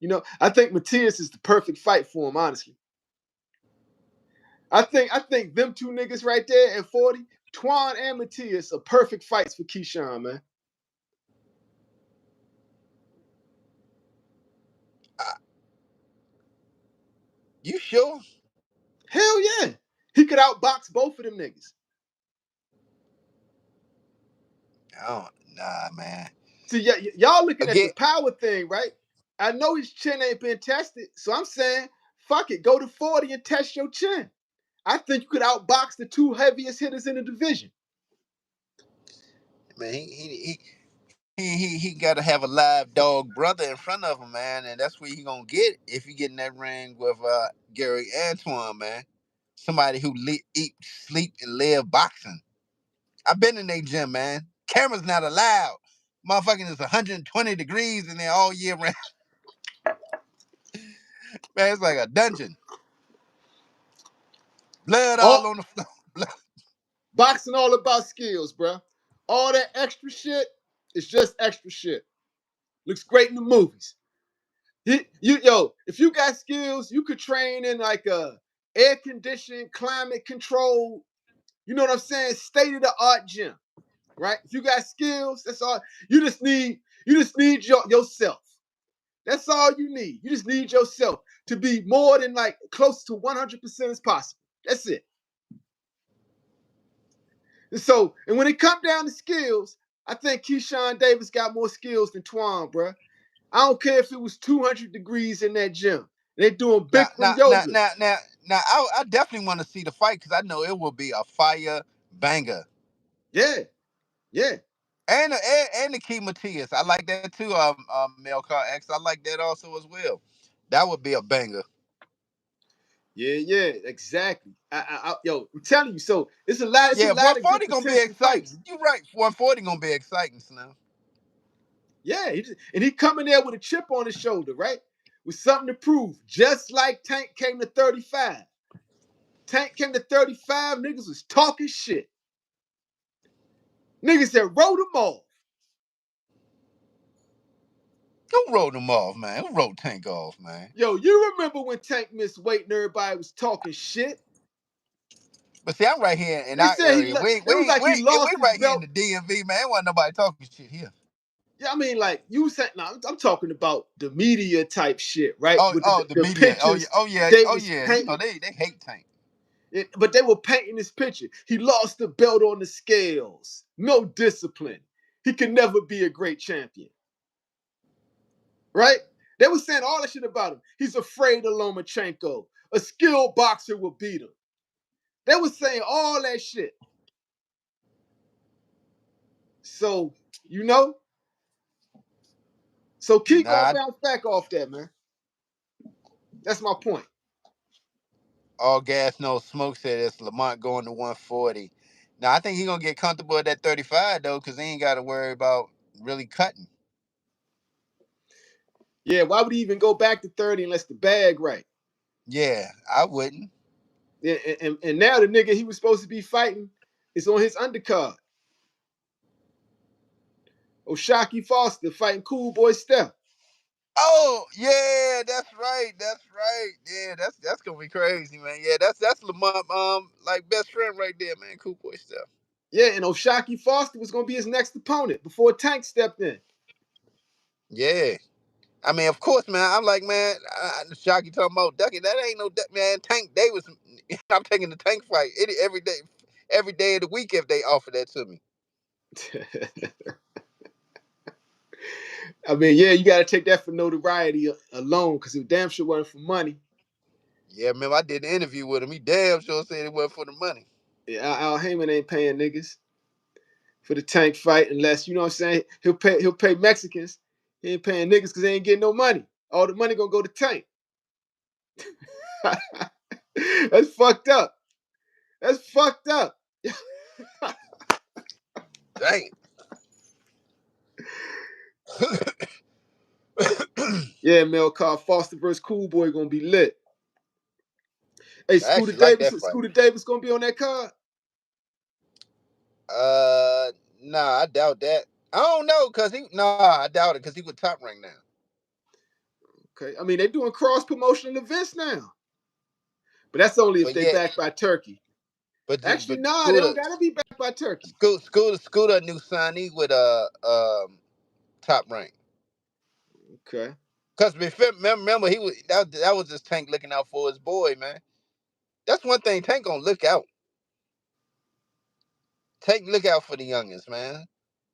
Speaker 1: You know, I think Matias is the perfect fight for him, honestly. I think them two niggas right there at 40, Twan and Matias, are perfect fights for Keyshawn, man.
Speaker 2: You sure?
Speaker 1: Hell yeah. He could outbox both of them niggas.
Speaker 2: Oh, nah, man.
Speaker 1: See, y'all looking at the
Speaker 2: Again,
Speaker 1: power thing, right? I know his chin ain't been tested, so I'm saying, fuck it, go to 40 and test your chin. I think you could outbox the two heaviest hitters in the division.
Speaker 2: man, he got to have a live dog brother in front of him, man, and that's what he gonna get if he get in that ring with Gary Antoine, man. Somebody who eat, sleep, and live boxing. I've been in their gym, man. Camera's not allowed. Motherfucking is 120 degrees in there all year round. Man, it's like a dungeon. Blood all
Speaker 1: All
Speaker 2: on the floor. Blood.
Speaker 1: boxing all about skills, bro. All that extra shit is just extra shit. Looks great in the movies. If you got skills, you could train in like a air conditioned, climate controlled, you know what I'm saying, state of the art gym, right? If you got skills, that's all. You just need yourself. That's all you need. You just need yourself to be more than like close to 100% as possible. That's it. And when it come down to skills, I think Keyshawn Davis got more skills than Twan, bro. I don't care if it was 200 degrees in that gym. They're doing
Speaker 2: Now,
Speaker 1: Bikram
Speaker 2: now, now,
Speaker 1: yoga.
Speaker 2: now, now, now, I definitely want to see the fight because I know it will be a fire banger.
Speaker 1: Yeah, yeah,
Speaker 2: And the Key Matias. I like that too, Melcar X. I like that also as well. That would be a banger.
Speaker 1: yeah, exactly. I'm telling you. So it's a
Speaker 2: Yeah,
Speaker 1: lot of good
Speaker 2: 140 gonna be
Speaker 1: potential fights.
Speaker 2: exciting. You're right. 140 gonna be exciting, Slim.
Speaker 1: Yeah, he coming there with a chip on his shoulder, right? With something to prove. Just like Tank came to 35. Tank came to 35. Niggas was talking shit. Niggas that wrote him off.
Speaker 2: Who wrote him off, man? Who wrote Tank off, man?
Speaker 1: Yo, you remember when Tank missed weight and everybody was talking shit?
Speaker 2: But see, I'm right here in
Speaker 1: They
Speaker 2: our
Speaker 1: said
Speaker 2: area.
Speaker 1: it was like he
Speaker 2: We
Speaker 1: lost his
Speaker 2: right here in
Speaker 1: belt.
Speaker 2: the DMV, man. Ain't want nobody talking shit here.
Speaker 1: Yeah, I mean, like you said, now I'm talking about the media type shit, right?
Speaker 2: Oh,
Speaker 1: With
Speaker 2: the
Speaker 1: the
Speaker 2: media. Oh yeah,
Speaker 1: pictures
Speaker 2: oh yeah,
Speaker 1: they
Speaker 2: oh
Speaker 1: was
Speaker 2: yeah. You know
Speaker 1: painting,
Speaker 2: they hate Tank.
Speaker 1: but they were painting this picture. He lost the belt on the scales, no discipline. He could never be a great champion, right? They were saying all that shit about him. He's afraid of Lomachenko. A skilled boxer will beat him. They were saying all that shit. So, you know, so keep gonna
Speaker 2: Nah,
Speaker 1: bounce back off that, man. That's my point.
Speaker 2: all gas no smoke said it's Lamont going to 140. Now I think he's gonna get comfortable at that 35 though, because he ain't got to worry about really cutting.
Speaker 1: Yeah, why would he even go back to 30 unless the bag right?
Speaker 2: Yeah, I wouldn't.
Speaker 1: And now the nigga he was supposed to be fighting is on his undercard. Oshaki Foster fighting Cool Boy Steph.
Speaker 2: Oh yeah, that's right. That's right. Yeah, that's gonna be crazy, man. Yeah, that's Lamont like best friend right there, man. Cool boy stuff.
Speaker 1: Yeah, and Oshaki Foster was gonna be his next opponent before Tank stepped in.
Speaker 2: Yeah. I mean, of course, man. I'm like, man, Shocky talking about Ducky. That ain't no man. Tank Davis. I'm taking the Tank fight every day of the week if they offer that to me.
Speaker 1: I mean, yeah, you gotta take that for notoriety alone, because it damn sure wasn't for money.
Speaker 2: Yeah, remember I did the interview with him. He damn sure said it wasn't for the money.
Speaker 1: Yeah, Al Heyman ain't paying niggas for the Tank fight unless, you know what I'm saying, he'll pay Mexicans. He ain't paying niggas because they ain't getting no money. All the money gonna go to Tank. That's fucked up. That's fucked up.
Speaker 2: Dang.
Speaker 1: Yeah, Mel Carr, Foster versus Cool Boy gonna be lit. Hey,
Speaker 2: I actually like that fight.
Speaker 1: Scooter Davis gonna be on that card?
Speaker 2: Nah, I doubt that. I don't know, I doubt it, cause he would Top Rank now.
Speaker 1: Okay, I mean they doing cross promotional events now, but that's only if
Speaker 2: But
Speaker 1: they
Speaker 2: yeah,
Speaker 1: backed by Turkey.
Speaker 2: but
Speaker 1: Actually, nah, they
Speaker 2: Scooter,
Speaker 1: don't gotta be backed by Turkey.
Speaker 2: Scooter a new signee with Top Rank.
Speaker 1: Okay.
Speaker 2: Cause remember he was that was just Tank looking out for his boy, man. That's one thing Tank gonna look out. Tank look out for the youngins, man.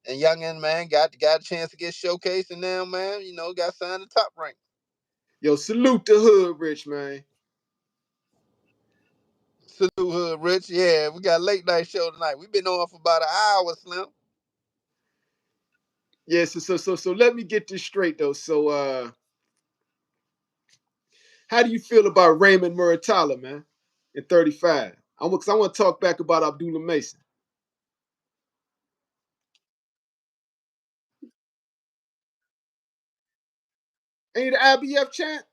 Speaker 2: And youngin, man, got a chance to get showcased, and now, man, got signed to Top Rank.
Speaker 1: Yo, salute the hood, Rich, man.
Speaker 2: Salute Hood Rich. Yeah, we got a late night show tonight. We've been on for about an hour, Slim.
Speaker 1: Yeah, so let me get this straight though. So how do you feel about Raymond Muratalla, man, in 35? I want to talk back about Abdullah Mason. Ain't the IBF champ?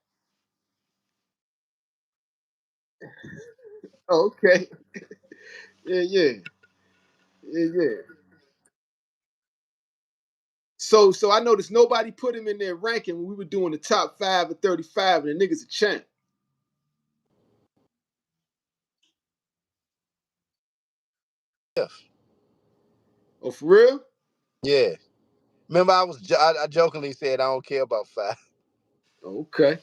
Speaker 1: Oh, okay. Yeah. Yeah. So I noticed nobody put him in their ranking when we were doing the top 5 at 35, and the nigga's a champ.
Speaker 2: Yeah.
Speaker 1: Oh, for real?
Speaker 2: Yeah. Remember, I jokingly said I don't care about 5.
Speaker 1: Okay.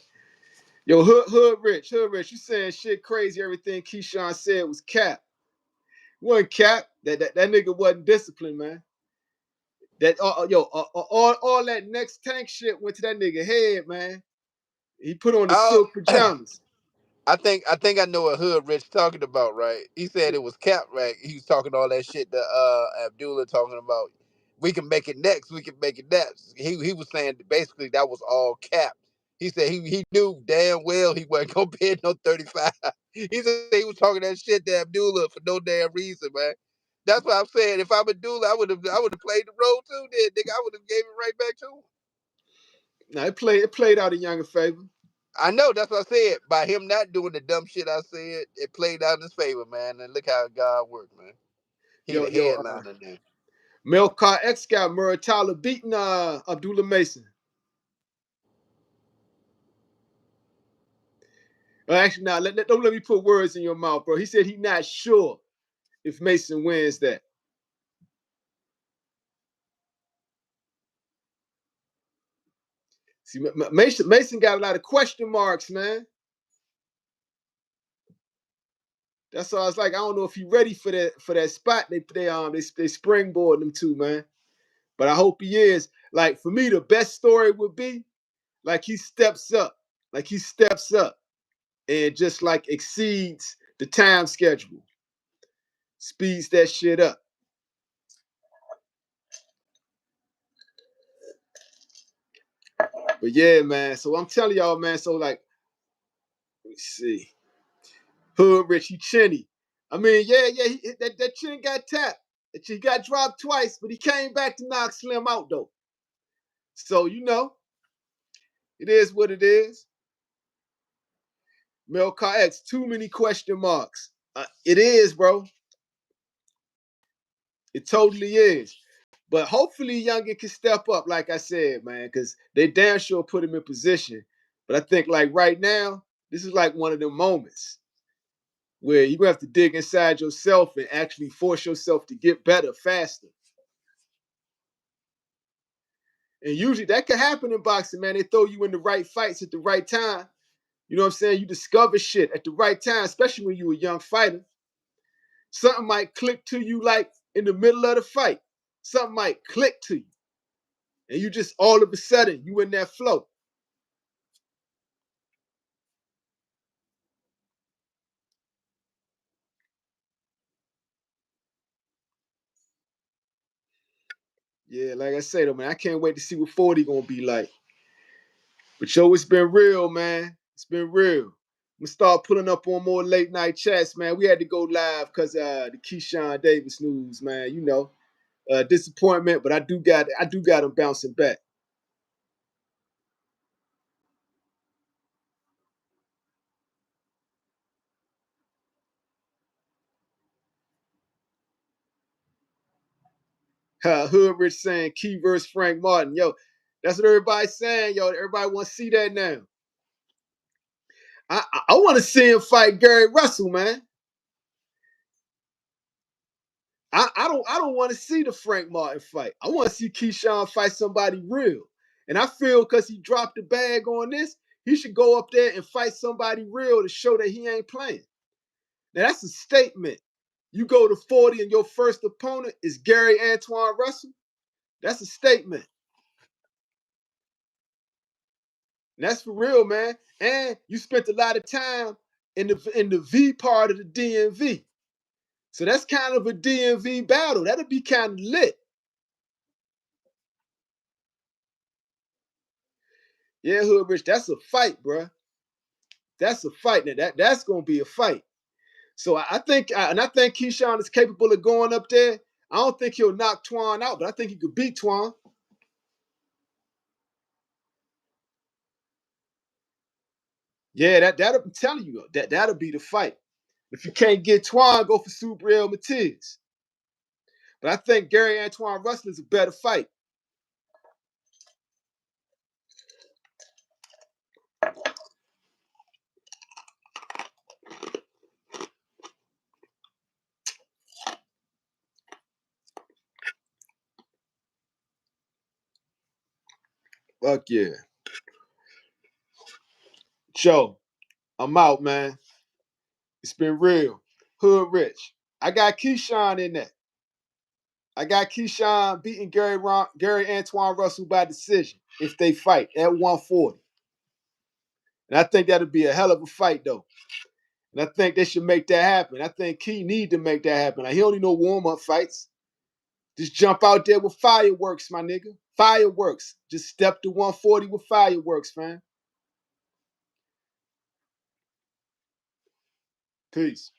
Speaker 1: Yo, Hood Rich, you saying shit crazy, everything Keyshawn said was cap. Wasn't cap. That nigga wasn't disciplined, man. That all that next tank shit went to that nigga head, man. He put on the
Speaker 2: Oh,
Speaker 1: silk pajamas.
Speaker 2: I think I know what Hood Rich talking about, right? He said it was cap, right? He was talking all that shit to Abdullah talking about we can make it next, we can make it next. He was saying basically that was all cap. He said he knew damn well he wasn't gonna bid no 35. He said he was talking that shit to Abdullah for no damn reason, man. That's what I'm saying. If I'm Abdullah, I would have played the role too, then nigga. I would have gave it right back to him.
Speaker 1: Now it played out in Younger favor.
Speaker 2: I know, that's what I said. By him not doing the dumb shit I said, it played out in his favor, man. And look how God worked, man. He
Speaker 1: Yo,
Speaker 2: the headliner now.
Speaker 1: Melcar X got Muratalla beating Abdullah Mason. Actually, now don't let me put words in your mouth, bro. He said he's not sure if Mason wins that. See, Mason got a lot of question marks, man. That's why I was like, I don't know if he's ready for that spot they springboard him to, man. But I hope he is. Like, for me, the best story would be like he steps up. Like he steps up and just like exceeds the time schedule. Speeds that shit up. But yeah, man. So I'm telling y'all, man. So like, let me see. Hood Rich, he chinny. I mean, yeah, that chin got tapped. He got dropped twice, but he came back to knock Slim out though. So it is what it is. Melcar X, too many question marks. It is, bro. It totally is. But hopefully Youngin can step up, like I said, man, because they damn sure put him in position. But I think like right now, this is like one of them moments where you're gonna have to dig inside yourself and actually force yourself to get better faster. And usually that can happen in boxing, man. They throw you in the right fights at the right time. You know what I'm saying? You discover shit at the right time, especially when you're a young fighter. Something might click to you like in the middle of the fight. Something might click to you. And you just all of a sudden, you in that flow. Yeah, like I said, though, man, I can't wait to see what 40 gonna be like. But yo, it's been real, man. It's been real. I'm gonna start pulling up on more late night chats, man. We had to go live because the Keyshawn Davis news, man. Disappointment, but I do got him bouncing back. Hood Rich saying Key versus Frank Martin. Yo, that's what everybody's saying. Yo, everybody want to see that now. I want to see him fight Gary Russell, man. I don't want to see the Frank Martin fight. I want to see Keyshawn fight somebody real. And I feel because he dropped the bag on this, he should go up there and fight somebody real to show that he ain't playing. Now that's a statement. You go to 40 and your first opponent is Gary Antoine Russell. That's a statement. And that's for real, man. And you spent a lot of time in the V part of the DMV. So that's kind of a DMV battle. That'll be kind of lit. Yeah, Hood Rich, that's a fight, bro. That's a fight. Now that's gonna be a fight. So I think Keyshawn is capable of going up there. I don't think he'll knock Twan out, but I think he could beat Twan. Yeah, I'm telling you, that'll be the fight. If you can't get Twan, go for Subriel Matiz. But I think Gary Antoine Russell is a better fight. Fuck yeah. Joe, I'm out, man. It's been real. Hood Rich. I got Keyshawn in there. I got Keyshawn beating Gary Antoine Russell by decision if they fight at 140. And I think that'll be a hell of a fight, though. And I think they should make that happen. I think Key need to make that happen. Now, he only know warm-up fights. Just jump out there with fireworks, my nigga. Fireworks. Just step to 140 with fireworks, man. Peace.